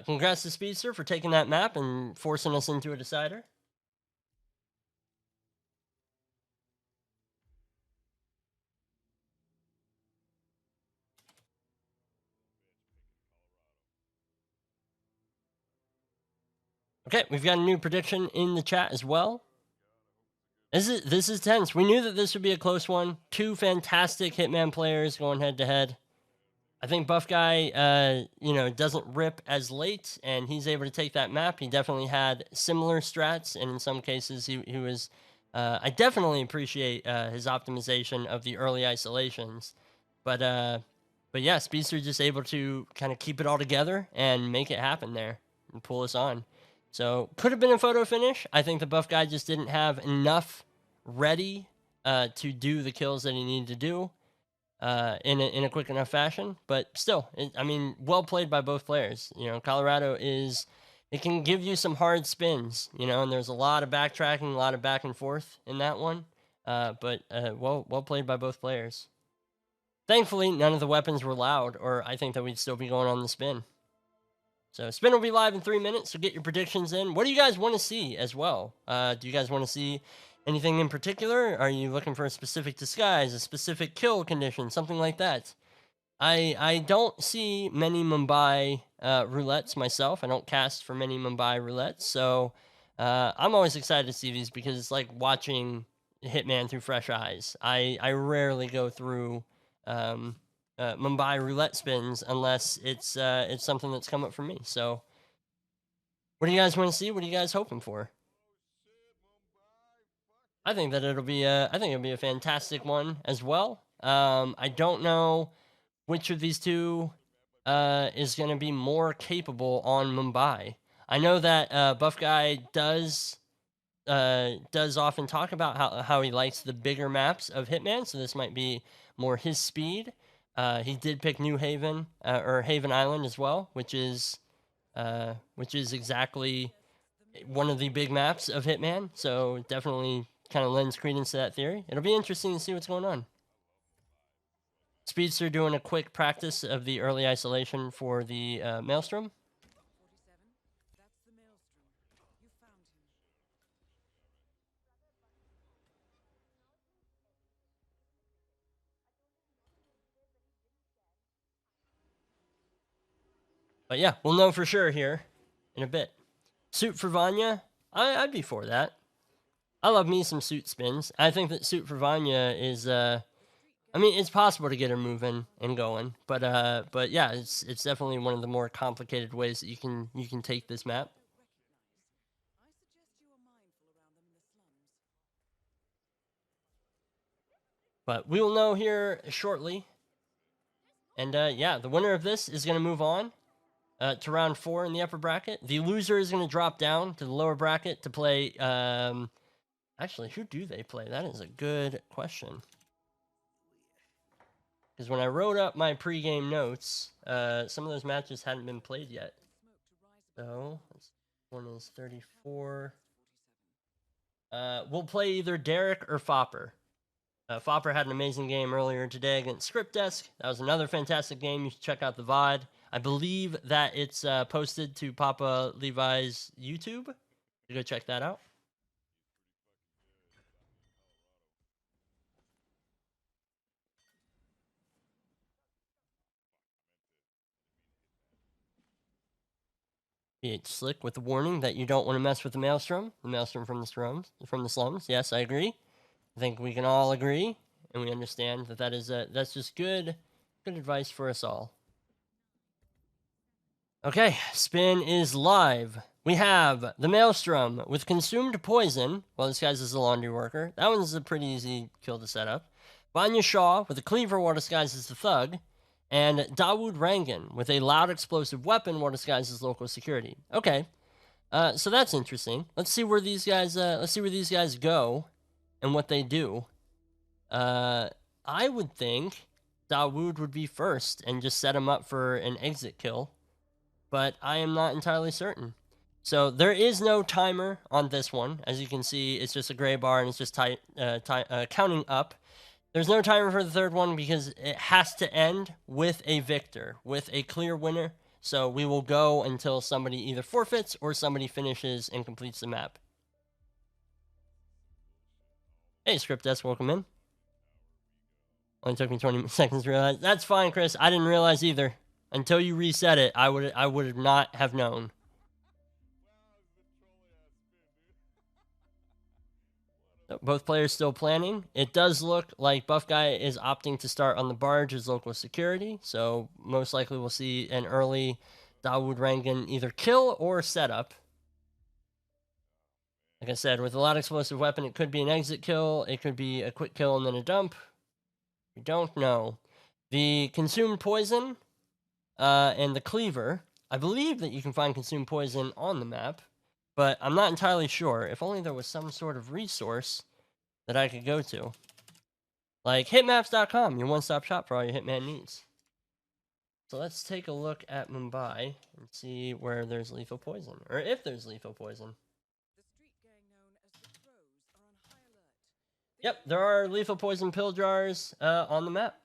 A: Congrats to Speedster for taking that map and forcing us into a decider. Okay, we've got a new prediction in the chat as well. This is tense. We knew that this would be a close one. Two fantastic Hitman players going head to head. I think Buff Guy, doesn't rip as late, and he's able to take that map. He definitely had similar strats, and in some cases, he was. I definitely appreciate his optimization of the early isolations, but yeah, Speedster just able to kind of keep it all together and make it happen there and pull us on. So could have been a photo finish. I think the Buff Guy just didn't have enough ready to do the kills that he needed to do. In a quick enough fashion, but still, well played by both players. Colorado it can give you some hard spins, and there's a lot of backtracking, a lot of back and forth in that one, but well played by both players. Thankfully, none of the weapons were loud, or I think that we'd still be going on the spin. So spin will be live in 3 minutes, so get your predictions in. What do you guys want to see as well? Do you guys want to see anything in particular? Are you looking for a specific disguise, a specific kill condition, something like that? I don't see many Mumbai roulettes myself. I don't cast for many Mumbai roulettes, so I'm always excited to see these because it's like watching Hitman through fresh eyes. I rarely go through Mumbai roulette spins unless it's something that's come up for me. So what do you guys want to see? What are you guys hoping for? I think that it'll be a fantastic one as well. I don't know which of these two is going to be more capable on Mumbai. I know that Buff Guy does often talk about how he likes the bigger maps of Hitman, so this might be more his speed. He did pick New Haven or Haven Island as well, which is exactly one of the big maps of Hitman. So definitely kind of lends credence to that theory. It'll be interesting to see what's going on. Speedster doing a quick practice of the early isolation for the Maelstrom. But yeah, we'll know for sure here in a bit. Suit for Vanya, I'd be for that. I love me some suit spins. I think that Suit for Vanya is I mean, it's possible to get her moving and going, but yeah, it's definitely one of the more complicated ways that you can take this map. But we will know here shortly. And yeah, the winner of this is going to move on to round 4 in the upper bracket. The loser is going to drop down to the lower bracket to play. Actually, who do they play? That is a good question. Because when I wrote up my pregame notes, some of those matches hadn't been played yet. So, one is 34. We'll play either Derek or Fopper. Fopper had an amazing game earlier today against Script Desk. That was another fantastic game. You should check out the VOD. I believe that it's posted to Papa Levi's YouTube. You go check that out. It's slick with the warning that you don't want to mess with the Maelstrom. The Maelstrom from the slums. Yes, I agree. I think we can all agree, and we understand that that's just good advice for us all. Okay, spin is live. We have the Maelstrom with Consumed Poison. Well, this guy's is a laundry worker. That one's a pretty easy kill to set up. Vanya Shaw with a Cleaver while disguised as the Thug. And Dawood Rangan with a loud explosive weapon while disguised as local security. Okay, so that's interesting. Let's see where these guys go and what they do. I would think Dawood would be first and just set him up for an exit kill, but I am not entirely certain. So there is no timer on this one. As you can see, it's just a gray bar and it's just counting up. There's no timer for the third one because it has to end with a victor, with a clear winner. So we will go until somebody either forfeits or somebody finishes and completes the map. Hey, Script Desk, welcome in. Only took me 20 seconds to realize. That's fine, Chris. I didn't realize either. Until you reset it, I would not have known. Both players still planning. It does look like Buff Guy is opting to start on the barge as local security, so most likely we'll see an early Dawood Rangan either kill or setup. Like I said, with a loud explosive weapon, it could be an exit kill, it could be a quick kill and then a dump. We don't know. The Consumed Poison and the Cleaver, I believe that you can find Consumed Poison on the map, but I'm not entirely sure. If only there was some sort of resource that I could go to. Like hitmaps.com, your one-stop shop for all your Hitman needs. So let's take a look at Mumbai and see where there's lethal poison, or if there's lethal poison. Yep, there are lethal poison pill jars on the map.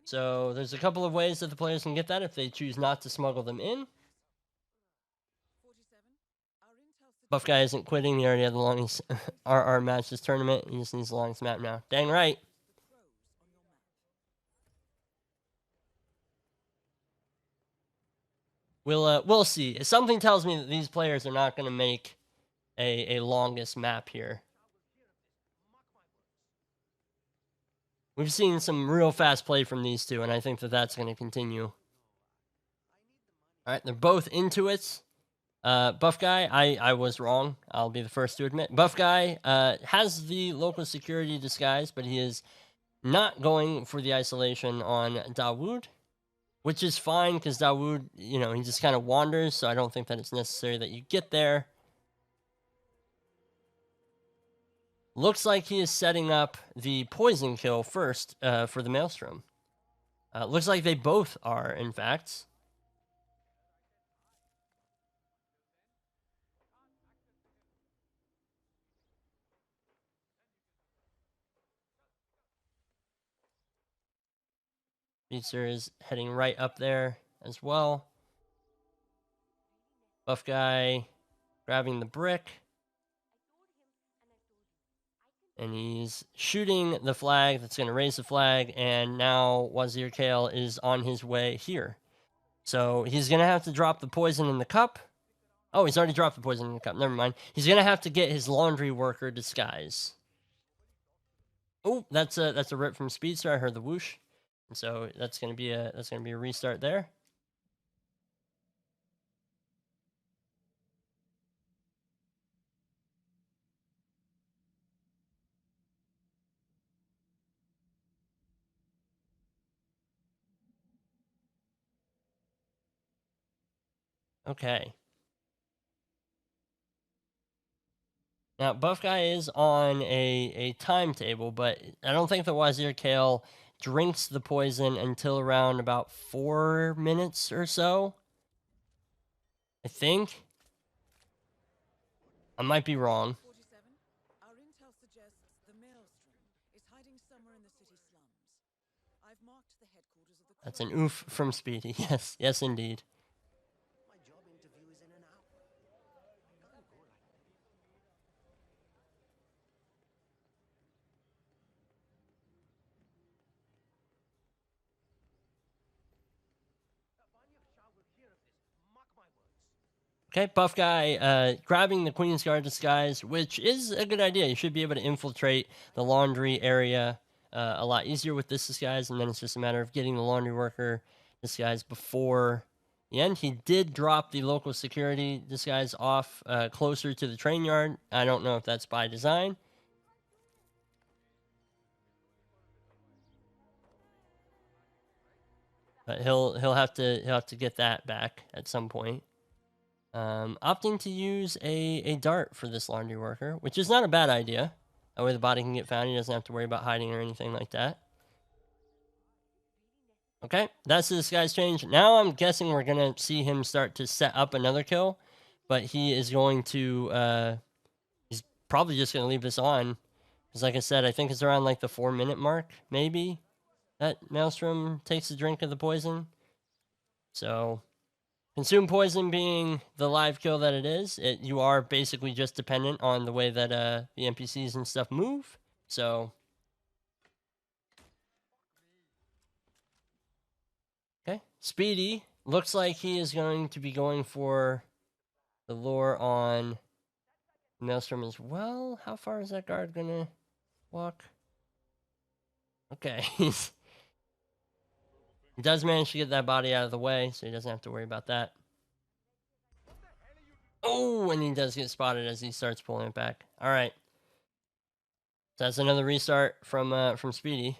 A: So there's a couple of ways that the players can get that if they choose not to smuggle them in. Buff Guy isn't quitting. He already had the longest RR match this tournament. He just needs the longest map now. Dang right. We'll see. Something tells me that these players are not going to make a longest map here. We've seen some real fast play from these two, and I think that that's going to continue. All right, they're both into it. Buff Guy, I was wrong. I'll be the first to admit. Buff Guy has the local security disguise, but he is not going for the isolation on Dawood, which is fine because Dawood, you know, he just kind of wanders, so I don't think that it's necessary that you get there. Looks like he is setting up the poison kill first for the Maelstrom. Looks like they both are, in fact. Speedster is heading right up there as well. Buff Guy grabbing the brick. And he's shooting the flag that's going to raise the flag. And now Wazir Kale is on his way here. So he's going to have to drop the poison in the cup. Oh, he's already dropped the poison in the cup. Never mind. He's going to have to get his laundry worker disguise. Oh, that's a rip from Speedster. I heard the whoosh. And so that's going to be a restart there. Okay. Now, Buff Guy is on a timetable, but I don't think the Wazir Kale drinks the poison until around about 4 minutes or so. I think. I might be wrong.
C: 47. Our intel suggests the Maelstrom is hiding somewhere in the city slums. I've marked the headquarters of the
A: That's an oof from Speedy. Yes, yes, indeed.
D: My job interview is in an hour. I can't go like that. Vanya Shah will hear of this. Mark my words.
A: Okay, Buff Guy grabbing the Queen's Guard disguise, which is a good idea. You should be able to infiltrate the laundry area a lot easier with this disguise, and then it's just a matter of getting the laundry worker disguise before the end. He did drop the local security disguise off closer to the train yard. I don't know if that's by design. But he'll have to get that back at some point. Opting to use a dart for this laundry worker, which is not a bad idea. That way the body can get found. He doesn't have to worry about hiding or anything like that. Okay, that's the disguise change. Now I'm guessing we're going to see him start to set up another kill. But he is going to... he's probably just going to leave this on. Because like I said, I think it's around like the 4-minute mark, maybe, that Maelstrom takes a drink of the poison. So... Consume poison being the live kill that it is, you are basically just dependent on the way that the NPCs and stuff move. So, okay, Speedy looks like he is going to be going for the lure on Maelstrom as well. How far is that guard gonna walk? Okay, he does manage to get that body out of the way, so he doesn't have to worry about that. Oh, and he does get spotted as he starts pulling it back. All right. So that's another restart from Speedy.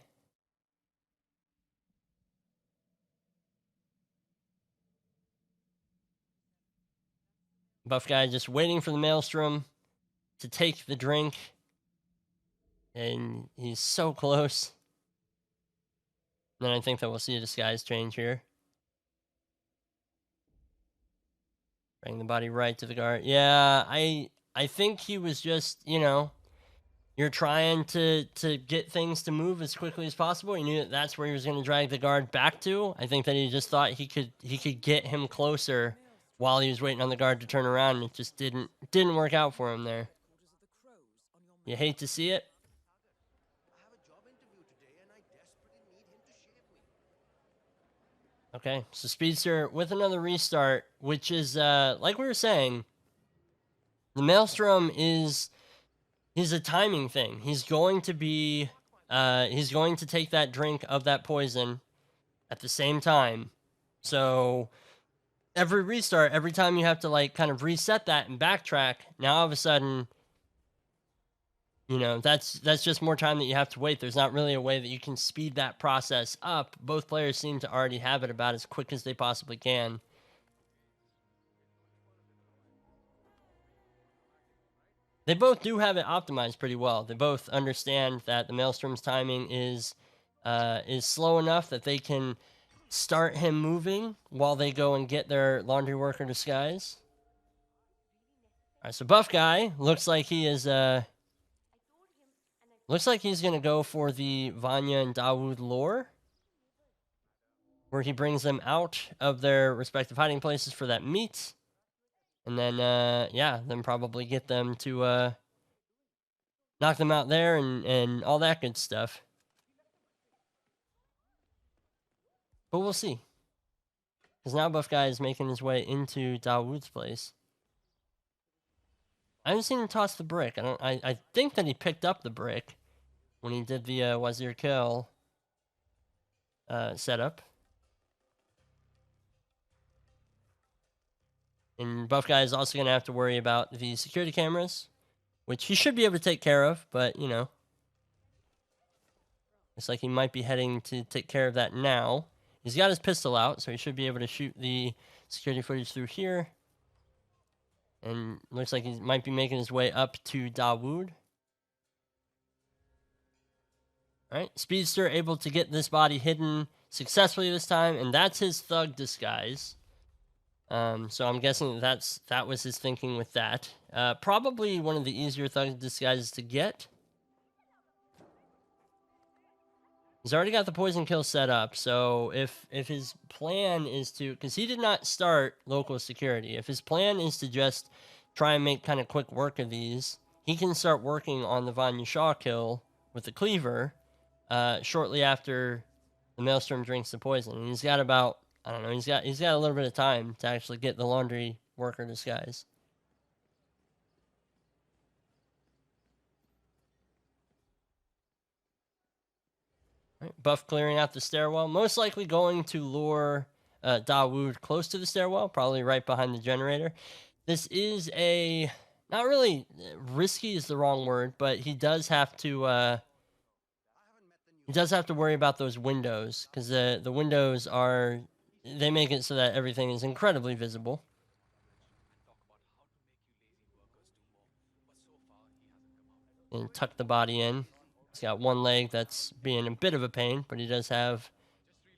A: Buff Guy just waiting for the Maelstrom to take the drink. And he's so close. Then I think that we'll see a disguise change here. Bring the body right to the guard. Yeah, I think he was just, you know, you're trying to get things to move as quickly as possible. He knew that that's where he was going to drag the guard back to. I think that he just thought he could get him closer while he was waiting on the guard to turn around, and it just didn't work out for him there. You hate to see it.
D: I have a job interview today and I desperately need him to shave me.
A: Okay, so Speedster with another restart, which is, like we were saying, the Maelstrom is a timing thing. He's going to be, he's going to take that drink of that poison at the same time. So every restart, every time you have to like kind of reset that and backtrack, now all of a sudden, you know, that's just more time that you have to wait. There's not really a way that you can speed that process up. Both players seem to already have it about as quick as they possibly can. They both do have it optimized pretty well. They both understand that the Maelstrom's timing is slow enough that they can start him moving while they go and get their laundry worker disguise. All right, so Buff Guy looks like he is looks like he's gonna go for the Vanya and Dawood lore, where he brings them out of their respective hiding places for that meet, and then yeah, then probably get them to knock them out there and all that good stuff. But we'll see. Because now Buff Guy is making his way into Dawood's place. I haven't seen him toss the brick. I think that he picked up the brick when he did the Wazir Kill setup. And Buff Guy is also going to have to worry about the security cameras, which he should be able to take care of, but, you know. Looks like he might be heading to take care of that now. He's got his pistol out, so he should be able to shoot the security footage through here. And looks like he might be making his way up to Dawood. Alright, Speedster able to get this body hidden successfully this time, and that's his thug disguise. So I'm guessing that was his thinking with that. Probably one of the easier thug disguises to get. He's already got the poison kill set up, so if his plan is to... Because he did not start local security. If his plan is to just try and make kind of quick work of these, he can start working on the Vanya Shaw kill with the cleaver shortly after the Maelstrom drinks the poison. And he's got about... I don't know, he's got a little bit of time to actually get the laundry worker disguise. Right, Buff clearing out the stairwell. Most likely going to lure Dawood close to the stairwell, probably right behind the generator. This is a... Not really... Risky is the wrong word, but he does have to... he does have to worry about those windows, because the windows are... They make it so that everything is incredibly visible. And tuck the body in. He's got one leg that's being a bit of a pain, but he does have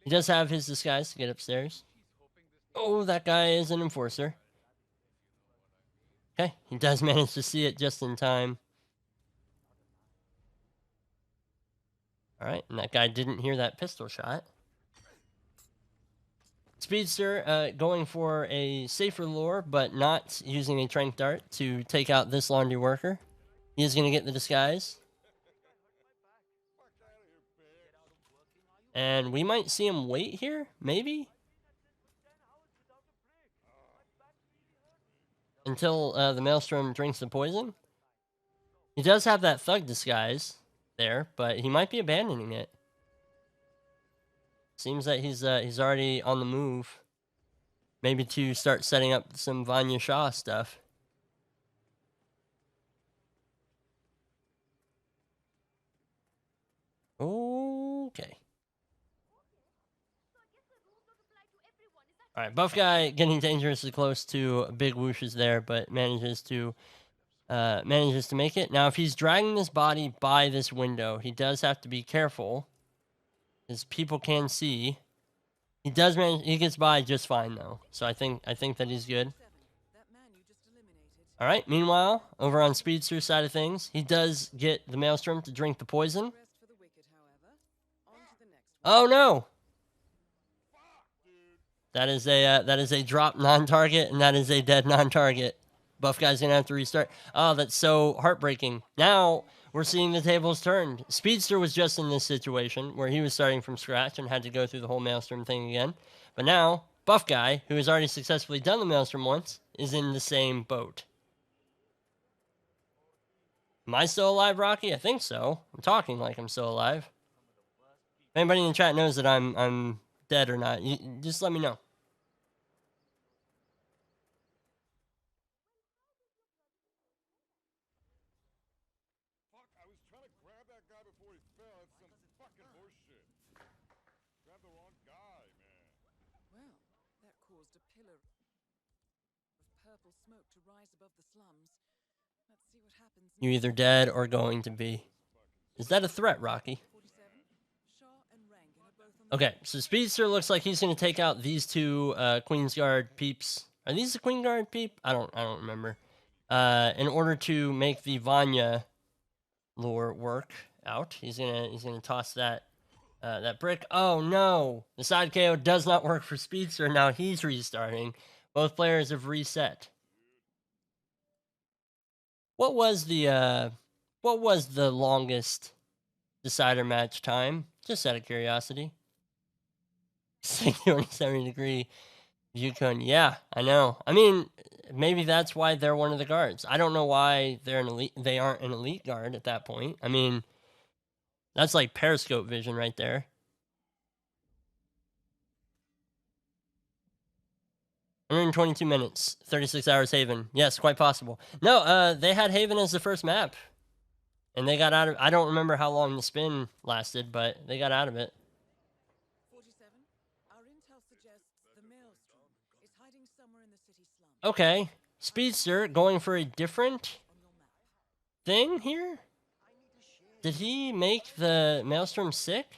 A: his disguise to get upstairs. Oh, that guy is an enforcer. Okay, he does manage to see it just in time. Alright, and that guy didn't hear that pistol shot. Speedster going for a safer lure, but not using a trank dart to take out this laundry worker. He is going to get the disguise. And we might see him wait here, maybe? Until the Maelstrom drinks the poison. He does have that thug disguise there, but he might be abandoning it. Seems that he's already on the move. Maybe to start setting up some Vanya Shaw stuff. Okay. Alright, Buff Guy getting dangerously close to big whooshes there, but manages to make it. Now, if he's dragging this body by this window, he does have to be careful. As people can see, he does manage. He gets by just fine though, so I think that he's good. All right. Meanwhile, over on Speedster's side of things, he does get the Maelstrom to drink the poison. Oh no! That is a drop non-target, and that is a dead non-target. Buff Guy's gonna have to restart. Oh, that's so heartbreaking. Now we're seeing the tables turned. Speedster was just in this situation where he was starting from scratch and had to go through the whole Maelstrom thing again. But now, Buff Guy, who has already successfully done the Maelstrom once, is in the same boat. Am I still alive, Rocky? I think so. I'm talking like I'm still alive. If anybody in the chat knows that I'm dead or not, just let me know.
B: fucking horseshit. Grab the wrong guy, man.
C: Well, that caused a pillar of purple smoke to rise above the slums. Let's see what happens
A: You're either
C: next.
A: dead or going to be. Is that a threat, Rocky?
C: 47. Shaw and Rangan are both on the
A: Okay, so Speedster looks like he's going to take out these two Queensguard peeps. Are these the Queensguard peep? I don't remember. In order to make the Vanya lure work out, he's gonna toss that that brick. Oh no, the side KO does not work for Speedster. Now he's restarting. Both players have reset. What was the longest decider match time? Just out of curiosity. 70 Yukon. Yeah, I know. I mean, maybe that's why they're one of the guards. I don't know why they're an elite. They aren't an elite guard at that point. I mean, that's like periscope vision right there. "122 minutes, 36 hours Haven." Yes, quite possible. No, they had Haven as the first map, and they got out of. I don't remember how long the spin lasted, but they got out of it.
C: 47. Our intel suggests the Maelstrom is hiding somewhere in the city slums.
A: Okay, Speedster going for a different
C: On your map.
A: thing here. Did he make the Maelstrom sick?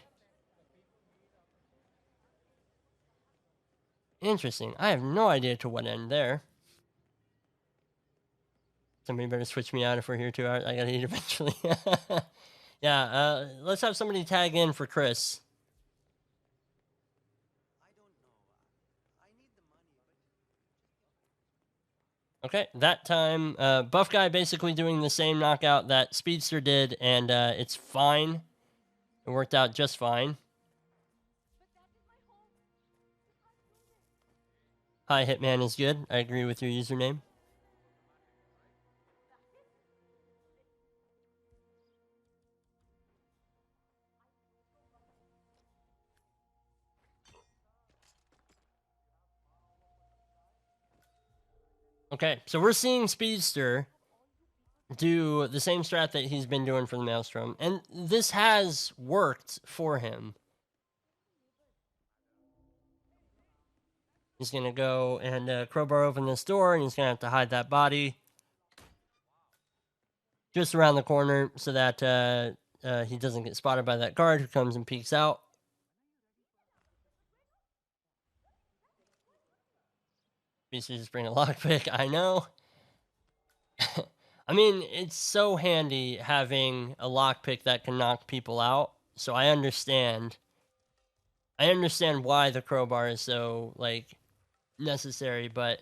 A: Interesting. I have no idea to what end there. Somebody better switch me out if we're here 2 hours. I gotta eat eventually. Yeah, let's have somebody tag in for Chris.
D: I don't know. I need the money, but
A: Okay, that time, Buff Guy basically doing the same knockout that Speedster did, and it's fine. It worked out just fine. Hi, Hitman is good. I agree with your username. Okay, so we're seeing Speedster do the same strat that he's been doing for the Maelstrom, and this has worked for him. He's gonna go and crowbar open this door, and he's gonna have to hide that body just around the corner so that he doesn't get spotted by that guard who comes and peeks out. Basically just bring a lockpick, I know. I mean, it's so handy having a lockpick that can knock people out, so I understand. I understand why the crowbar is so, like, necessary, but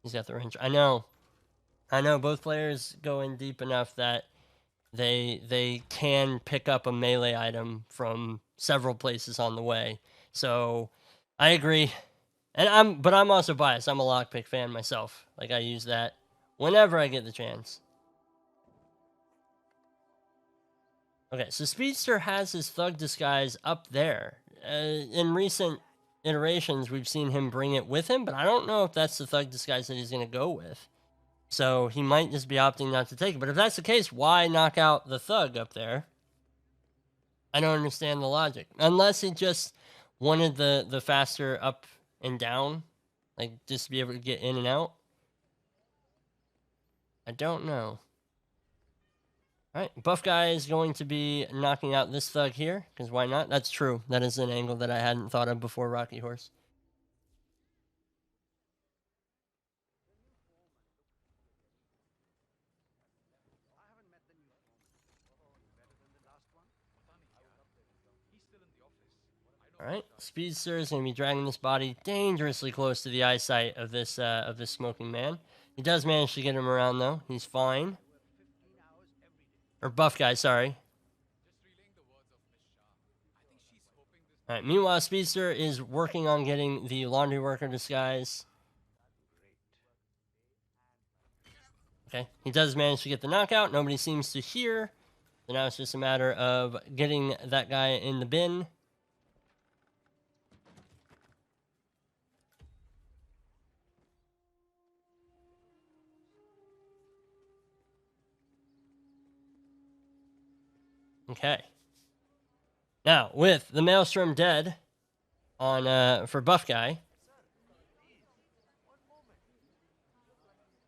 A: he's got the wrench. I know. Both players go in deep enough that they can pick up a melee item from several places on the way. So I agree. And I'm also biased. I'm a lockpick fan myself. Like, I use that whenever I get the chance. Okay, so Speedster has his thug disguise up there. In recent iterations, we've seen him bring it with him, but I don't know if that's the thug disguise that he's going to go with. So he might just be opting not to take it. But if that's the case, why knock out the thug up there? I don't understand the logic. Unless he just wanted the faster up and down. Like, just to be able to get in and out. I don't know. Alright, Buff Guy is going to be knocking out this thug here. Because why not? That's true. That is an angle that I hadn't thought of before, Rocky Horse.
D: I haven't met the new foreman. Better than the last one?
E: He's still in the office.
A: Alright, Speedster is going to be dragging this body dangerously close to the eyesight of this smoking man. He does manage to get him around, though. He's fine.
D: 15 hours every day.
A: Or Buff Guy, sorry.
E: Just relaying the words of Miss Shah. I think she's hoping this.
A: Alright, meanwhile, Speedster is working on getting the laundry worker disguise. Okay, he does manage to get the knockout. Nobody seems to hear. So now it's just a matter of getting that guy in the bin. Okay. Now, with the Maelstrom dead on for Buff Guy,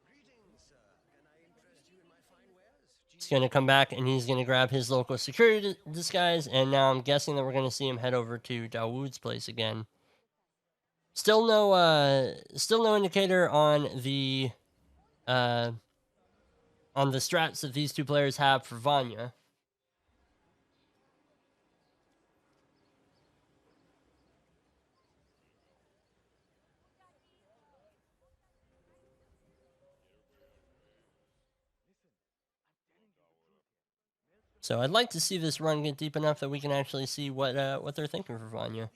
D: Greetings, sir. Can I interest you in my fine wares?
A: he's going to come back and he's going to grab his local security disguise, and now I'm guessing that we're going to see him head over to Dawood's place again. Still no indicator uh, on the strats that these two players have for Vanya. So I'd like to see this run get deep enough that we can actually see what they're thinking for Vanya.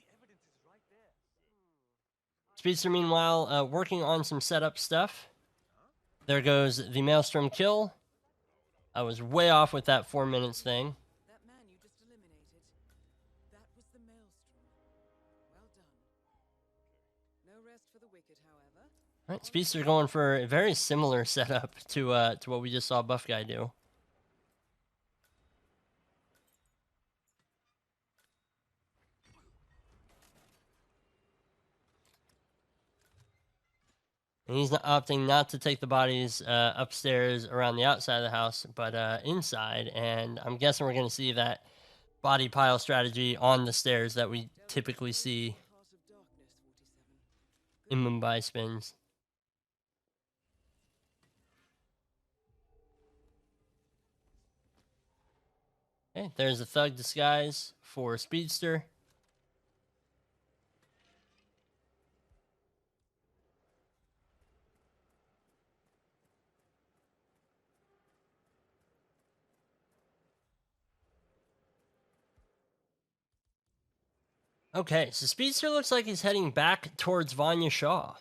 A: Speedster, meanwhile, working on some setup stuff. There goes the Maelstrom kill. I was way off with that 4 minutes thing.
C: That man you just eliminated, that was the Maelstrom. Well done. No rest for the wicked, however.
A: All right, Speedster going for a very similar setup to what we just saw Buff Guy do. And he's opting not to take the bodies upstairs around the outside of the house, but inside. And I'm guessing we're going to see that body pile strategy on the stairs that we typically see
C: Heart of darkness, 47.
A: in Mumbai spins. Okay, there's a thug disguise for Speedster. Okay, so Speedster looks like he's heading back towards Vanya Shaw.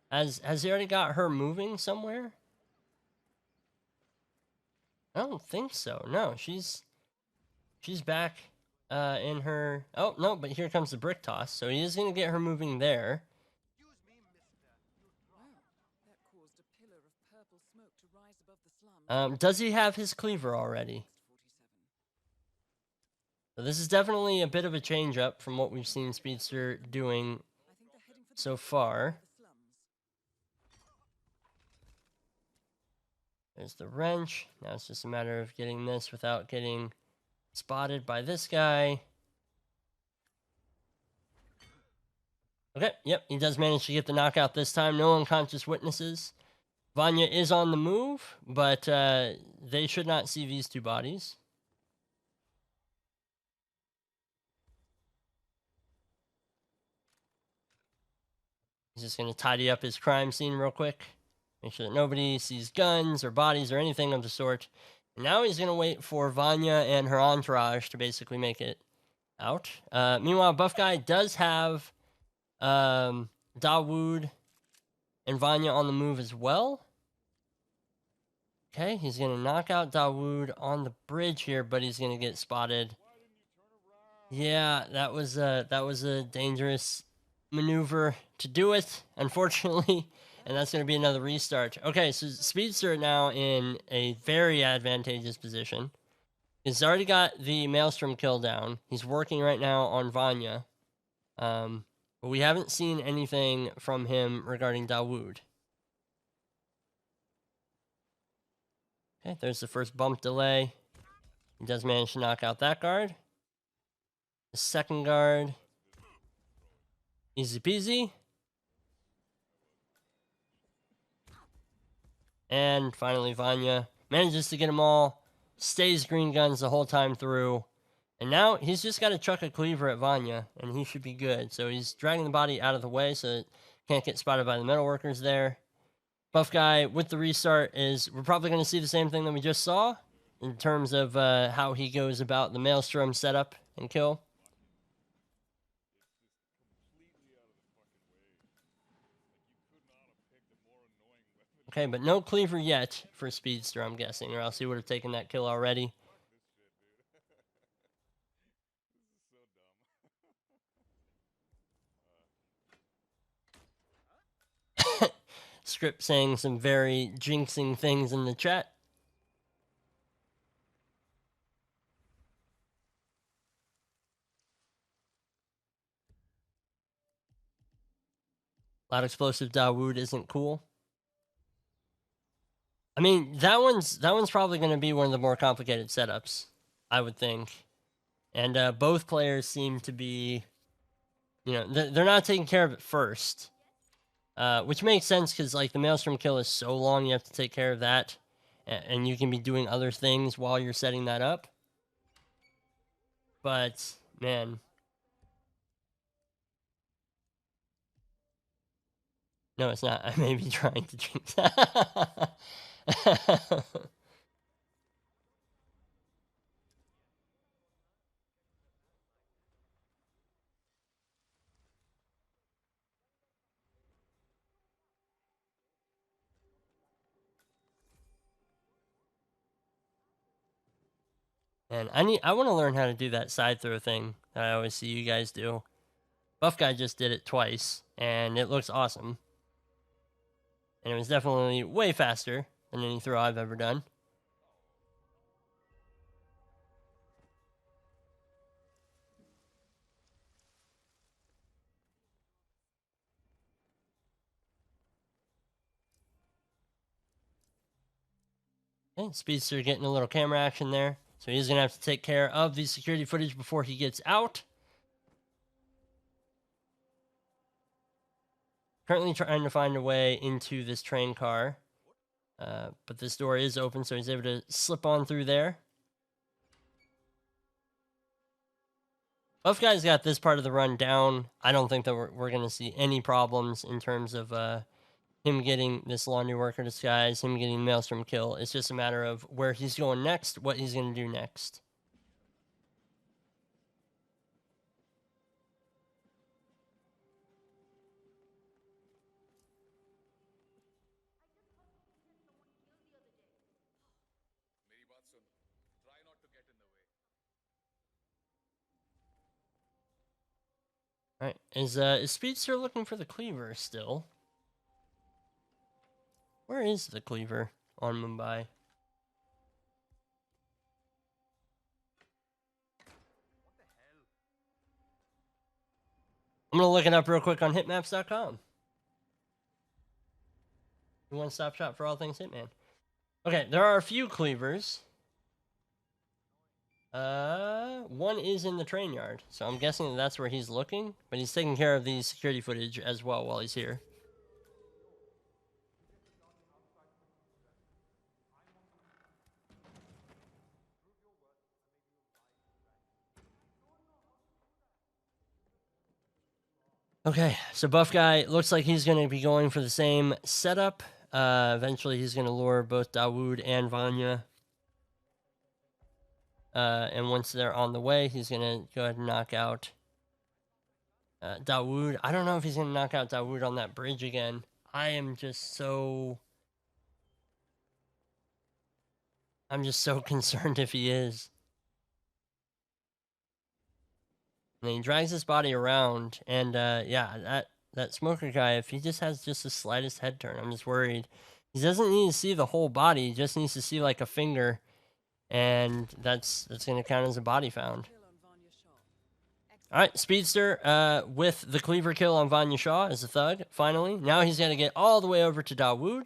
A: Has he already got her moving somewhere? I don't think so. No, she's back in her. Oh no, but here comes the brick toss. So he is gonna get her moving there.
D: Excuse me, mister.
C: Wow, that caused a pillar of purple smoke to rise above the slums.
A: Does he have his cleaver already?
C: 47.
A: So this is definitely a bit of a change up from what we've seen Speedster doing
C: I think they're heading for the
A: so
C: pillar
A: far.
C: of the slums.
A: There's the wrench. Now it's just a matter of getting this without getting spotted by this guy. Okay, yep, he does manage to get the knockout this time. No unconscious witnesses. Vanya is on the move, but they should not see these two bodies. He's just going to tidy up his crime scene real quick. Make sure that nobody sees guns or bodies or anything of the sort. And now he's going to wait for Vanya and her entourage to basically make it out. Meanwhile, Buff Guy does have Dawood and Vanya on the move as well. Okay, he's going to knock out Dawood on the bridge here, but he's going to get spotted. Yeah, that was a dangerous maneuver to do it, unfortunately. And that's going to be another restart. Okay, so Speedster now in a very advantageous position. He's already got the Maelstrom kill down. He's working right now on Vanya. But we haven't seen anything from him regarding Dawood. Okay, there's the first bump delay. He does manage to knock out that guard. The second guard. Easy peasy. And finally, Vanya manages to get them all. Stays green guns the whole time through. And now he's just got to chuck a cleaver at Vanya, and he should be good. So he's dragging the body out of the way so it can't get spotted by the metal workers there. Buff Guy with the restart is, we're probably going to see the same thing that we just saw in terms of how he goes about the Maelstrom setup and kill. Okay, but no cleaver yet for Speedster, I'm guessing, or else he would have taken that kill already. Script saying some very jinxing things in the chat. Loud explosive Dawood isn't cool. I mean, that one's probably going to be one of the more complicated setups, I would think. And both players seem to be, you know, they're not taking care of it first, which makes sense because like the Maelstrom kill is so long, you have to take care of that, and you can be doing other things while you're setting that up. But man, no, it's not. I may be trying to jinx. And I want to learn how to do that side throw thing that I always see you guys do. Buff Guy just did it twice, and it looks awesome. And it was definitely way faster than any throw I've ever done. And Speedster getting a little camera action there. So he's going to have to take care of the security footage before he gets out. Currently trying to find a way into this train car. But this door is open, so he's able to slip on through there. Buff Guy's got this part of the run down. I don't think that we're going to see any problems in terms of him getting this laundry worker disguise, him getting Maelstrom kill. It's just a matter of where he's going next, what he's going to do next.
E: मेरी बात सुन. Try not to get in the way.
A: Alright, is Speedster looking for the cleaver still? Where is the cleaver on Mumbai? I'm going to look it up real quick on hitmaps.com. One-stop shop for all things Hitman. Okay, there are a few cleavers. One is in the train yard, so I'm guessing that's where he's looking, but he's taking care of the security footage as well while he's here. Okay, so Buff Guy looks like he's going to be going for the same setup. Eventually he's going to lure both Dawood and Vanya. And once they're on the way, he's going to go ahead and knock out Dawood. I don't know if he's going to knock out Dawood on that bridge again. I'm just so concerned if he is. And he drags his body around, and yeah, that smoker guy, if he just has just the slightest head turn, I'm just worried. He doesn't need to see the whole body, he just needs to see like a finger, and that's going to count as a body found. Alright, Speedster with the cleaver kill on Vanya Shaw as a thug, finally. Now he's going to get all the way over to Dawood.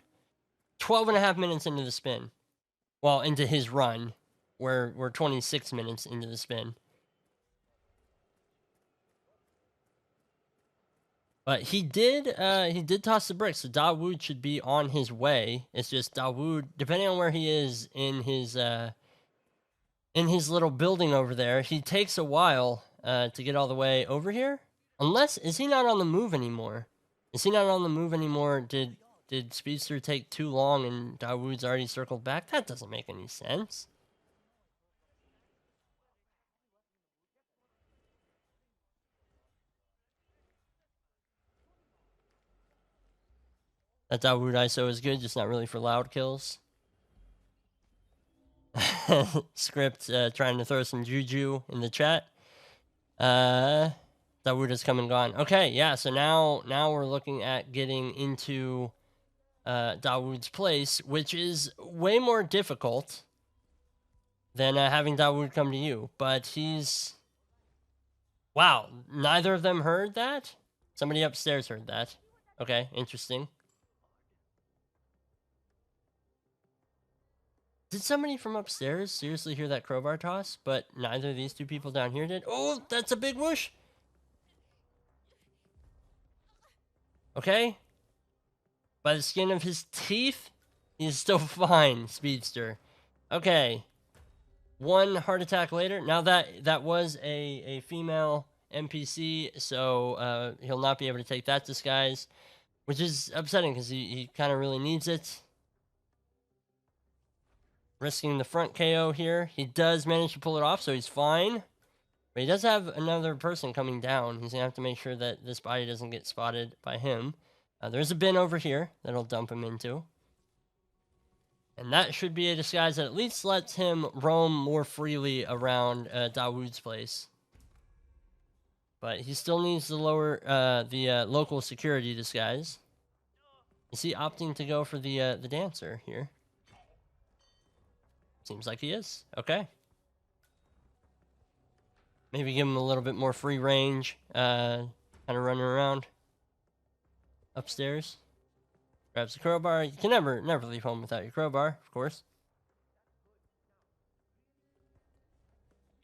A: 12.5 minutes into the spin. Well, into his run. We're 26 minutes into the spin. But he did toss the brick, so Dawood should be on his way. It's just Dawood, depending on where he is in his little building over there, he takes a while to get all the way over here. Unless, is he not on the move anymore? Is he not on the move anymore? Did Speedster take too long and Dawood's already circled back? That doesn't make any sense. That Dawood ISO is good, just not really for loud kills. Script trying to throw some juju in the chat. Dawood has come and gone. Okay, yeah, so now we're looking at getting into Dawood's place, which is way more difficult than having Dawood come to you. But he's... Wow, neither of them heard that? Somebody upstairs heard that. Okay, interesting. Did somebody from upstairs seriously hear that crowbar toss? But neither of these two people down here did? Oh, that's a big whoosh! Okay. By the skin of his teeth, he's still fine, Speedster. Okay. One heart attack later. Now that was a female NPC, so he'll not be able to take that disguise, which is upsetting because he kind of really needs it. Risking the front KO here. He does manage to pull it off, so he's fine. But he does have another person coming down. He's going to have to make sure that this body doesn't get spotted by him. There's a bin over here that'll dump him into. And that should be a disguise that at least lets him roam more freely around Dawood's place. But he still needs to lower the local security disguise. Is he opting to go for the dancer here? Seems like he is. Okay. Maybe give him a little bit more free range. Kind of running around upstairs. Grabs the crowbar. You can never leave home without your crowbar, of course.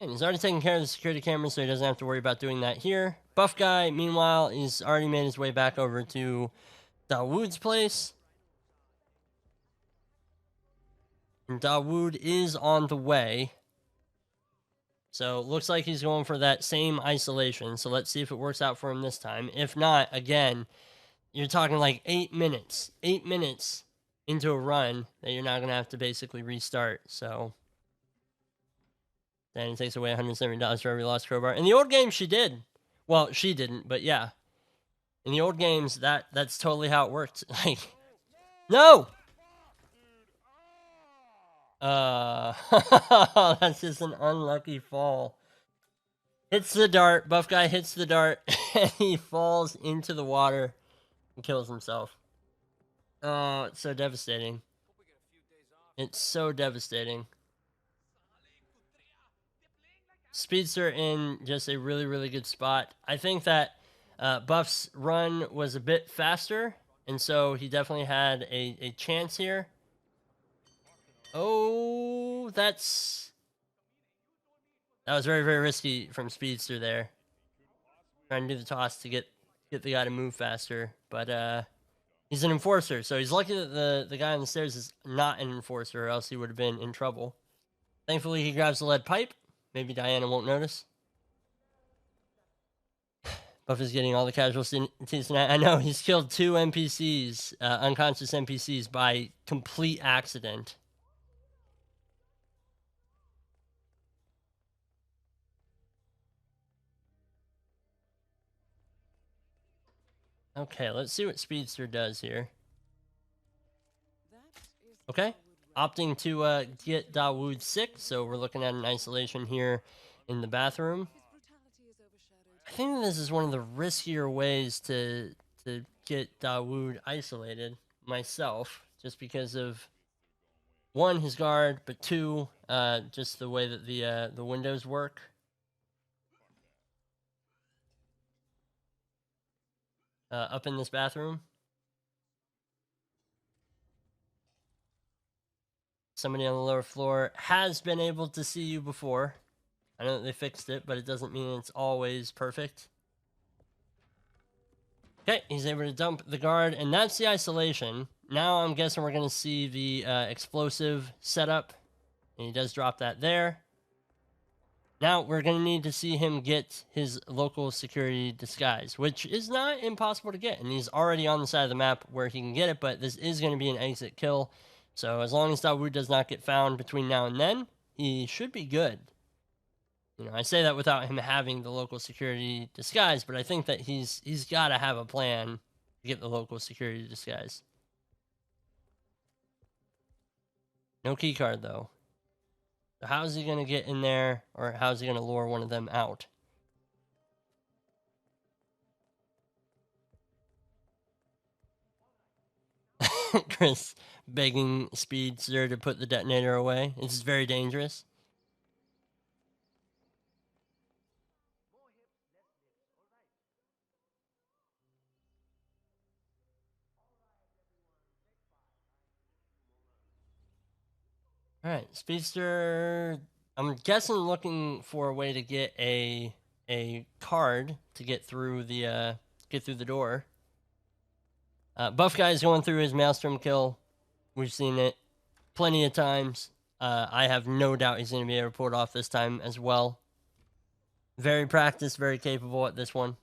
A: And he's already taken care of the security camera, so he doesn't have to worry about doing that here. Buff guy, meanwhile, he's already made his way back over to Dawood's place. And Dawood is on the way. So, looks like he's going for that same isolation. So, let's see if it works out for him this time. If not, again, you're talking like 8 minutes. 8 minutes into a run that you're not going to have to basically restart. So, then it takes away $170 for every lost crowbar. In the old game, she did. Well, she didn't, but yeah. In the old games, that's totally how it worked. Like, no! That's just an unlucky fall. Hits the dart. Buff guy hits the dart, and he falls into the water and kills himself. Oh, it's so devastating. It's so devastating. Speedster in just a really, really good spot. I think that Buff's run was a bit faster, and so he definitely had a chance here. Oh, that was very, very risky from Speedster there. Trying to do the toss to get the guy to move faster, but he's an enforcer, so he's lucky that the guy on the stairs is not an enforcer, or else he would have been in trouble. Thankfully, he grabs the lead pipe. Maybe Diana won't notice. Buff is getting all the casualties tonight. I know, he's killed 2 NPCs, unconscious NPCs, by complete accident. Okay, let's see what Speedster does here. Okay, opting to get Dawood sick, so we're looking at an isolation here in the bathroom. I think this is one of the riskier ways to get Dawood isolated myself, just because of 1, his guard, but 2, just the way that the windows work. Up in this bathroom. Somebody on the lower floor has been able to see you before. I know that they fixed it, but it doesn't mean it's always perfect. Okay, he's able to dump the guard, and that's the isolation. Now I'm guessing we're going to see the explosive setup, and he does drop that there. Now we're going to need to see him get his local security disguise, which is not impossible to get, and he's already on the side of the map where he can get it, but this is going to be an exit kill. So as long as Dawood does not get found between now and then, he should be good. You know, I say that without him having the local security disguise, but I think that he's got to have a plan to get the local security disguise. No key card though. So how's he going to get in there, or how's he going to lure one of them out? Chris begging Speedster to put the detonator away. This is very dangerous. All right, Speedster. I'm guessing looking for a way to get a card to get through the door. Buff guy is going through his Maelstrom kill. We've seen it plenty of times. I have no doubt he's going to be able to pull it off this time as well. Very practiced, very capable at this one.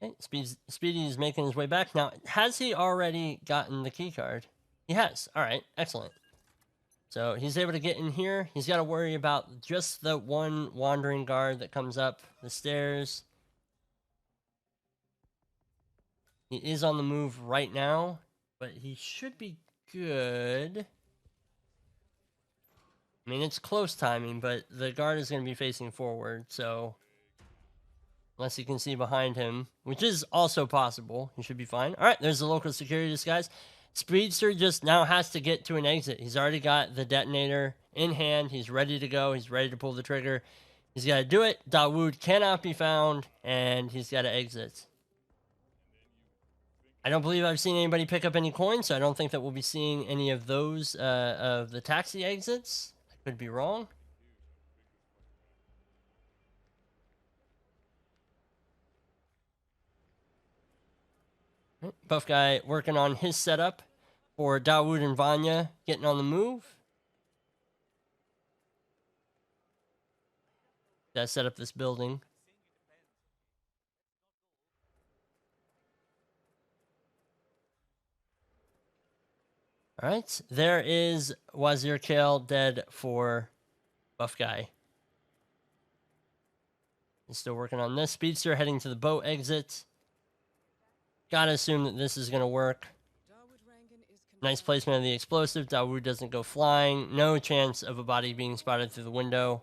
A: Okay, Speedy is making his way back. Now, has he already gotten the key card? He has. All right, excellent. So he's able to get in here. He's got to worry about just the one wandering guard that comes up the stairs. He is on the move right now, but he should be good. I mean, it's close timing, but the guard is going to be facing forward, so unless he can see behind him, which is also possible, he should be fine. All right, there's the local security disguise. Speedster just now has to get to an exit. He's already got the detonator in hand. He's ready to go. He's ready to pull the trigger. He's got to do it. Dawood cannot be found, and he's got to exit. I don't believe I've seen anybody pick up any coins, so I don't think that we'll be seeing any of those of the taxi exits. I could be wrong. Buff guy working on his setup for Dawood and Vanya getting on the move. Gotta set up this building. All right, there is Wazir Kale dead for Buff guy. He's still working on this. Speedster heading to the boat exit. Gotta assume that this is gonna work. Nice placement of the explosive. Dawood doesn't go flying. No chance of a body being spotted through the window.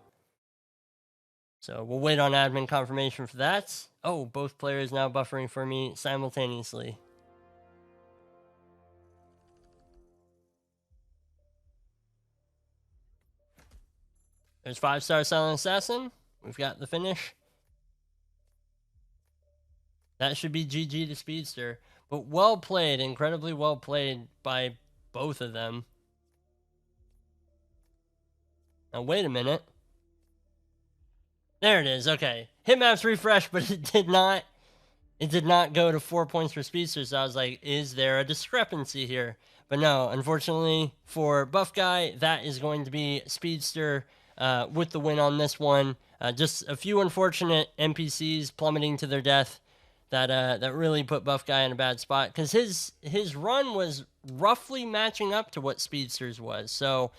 A: So we'll wait on admin confirmation for that. Oh, both players now buffering for me simultaneously. There's 5-star Silent Assassin. We've got the finish. That should be GG to Speedster. But well played, incredibly well played by both of them. Now wait a minute. There it is, okay. Hitmaps refreshed, but it did not go to 4 points for Speedster, so I was like, is there a discrepancy here? But no, unfortunately for Buff Guy, that is going to be Speedster with the win on this one. Just a few unfortunate NPCs plummeting to their death that really put Buff Guy in a bad spot, because his run was roughly matching up to what Speedster's was. So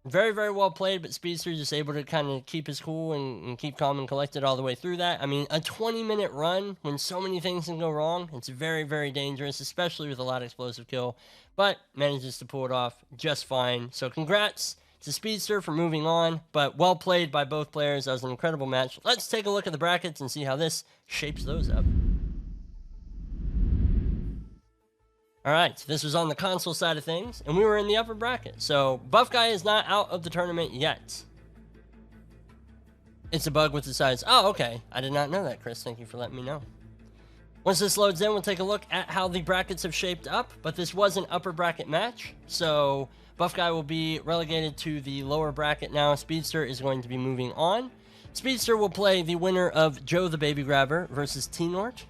A: very, very well played, but Speedster just able to kind of keep his cool and keep calm and collected all the way through that. I mean, a 20-minute run when so many things can go wrong, it's very, very dangerous, especially with a lot of explosive kill, but manages to pull it off just fine. So congrats to Speedster for moving on, but well played by both players. That was an incredible match. Let's take a look at the brackets and see how this shapes those up. All right, this was on the console side of things, and we were in the upper bracket. So Buff Guy is not out of the tournament yet. It's a bug with the sides. Oh, okay. I did not know that, Chris. Thank you for letting me know. Once this loads in, we'll take a look at how the brackets have shaped up, but this was an upper bracket match, so Buff Guy will be relegated to the lower bracket now. Speedster is going to be moving on. Speedster will play the winner of Joe the Baby Grabber versus T-Nort.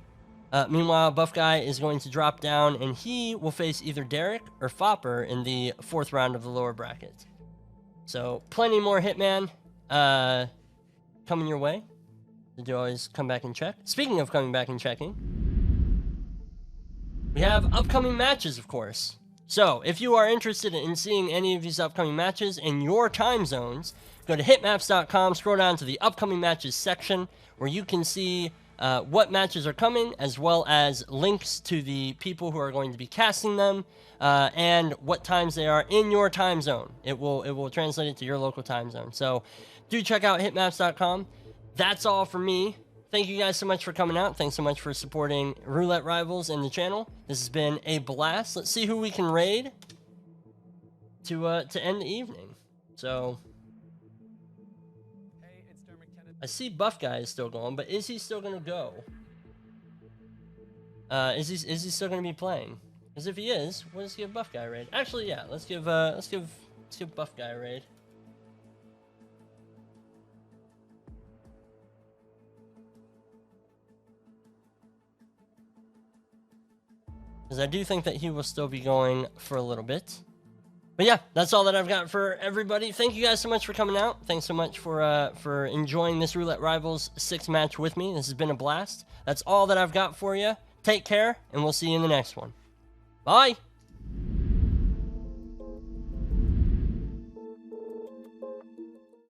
A: Meanwhile, Buff Guy is going to drop down, and he will face either Derek or Fopper in the 4th round of the lower bracket. So, plenty more Hitman coming your way. Did you always come back and check? Speaking of coming back and checking, we have upcoming matches, of course. So, if you are interested in seeing any of these upcoming matches in your time zones, go to hitmaps.com, scroll down to the upcoming matches section, where you can see what matches are coming, as well as links to the people who are going to be casting them, and what times they are in your time zone. It will translate it to your local time zone. So do check out hitmaps.com. That's all for me. Thank you guys so much for coming out. Thanks so much for supporting Roulette Rivals and the channel. This has been a blast. Let's see who we can raid to end the evening. So I see Buff Guy is still going, but is he still gonna go? Is he still gonna be playing? Because if he is, let's give Buff Guy a raid. Actually, yeah, let's give Buff Guy a raid. Because I do think that he will still be going for a little bit. But yeah, that's all that I've got for everybody. Thank you guys so much for coming out. Thanks so much for enjoying this Roulette Rivals 6 match with me. This has been a blast. That's all that I've got for you. Take care, and we'll see you in the next one. Bye!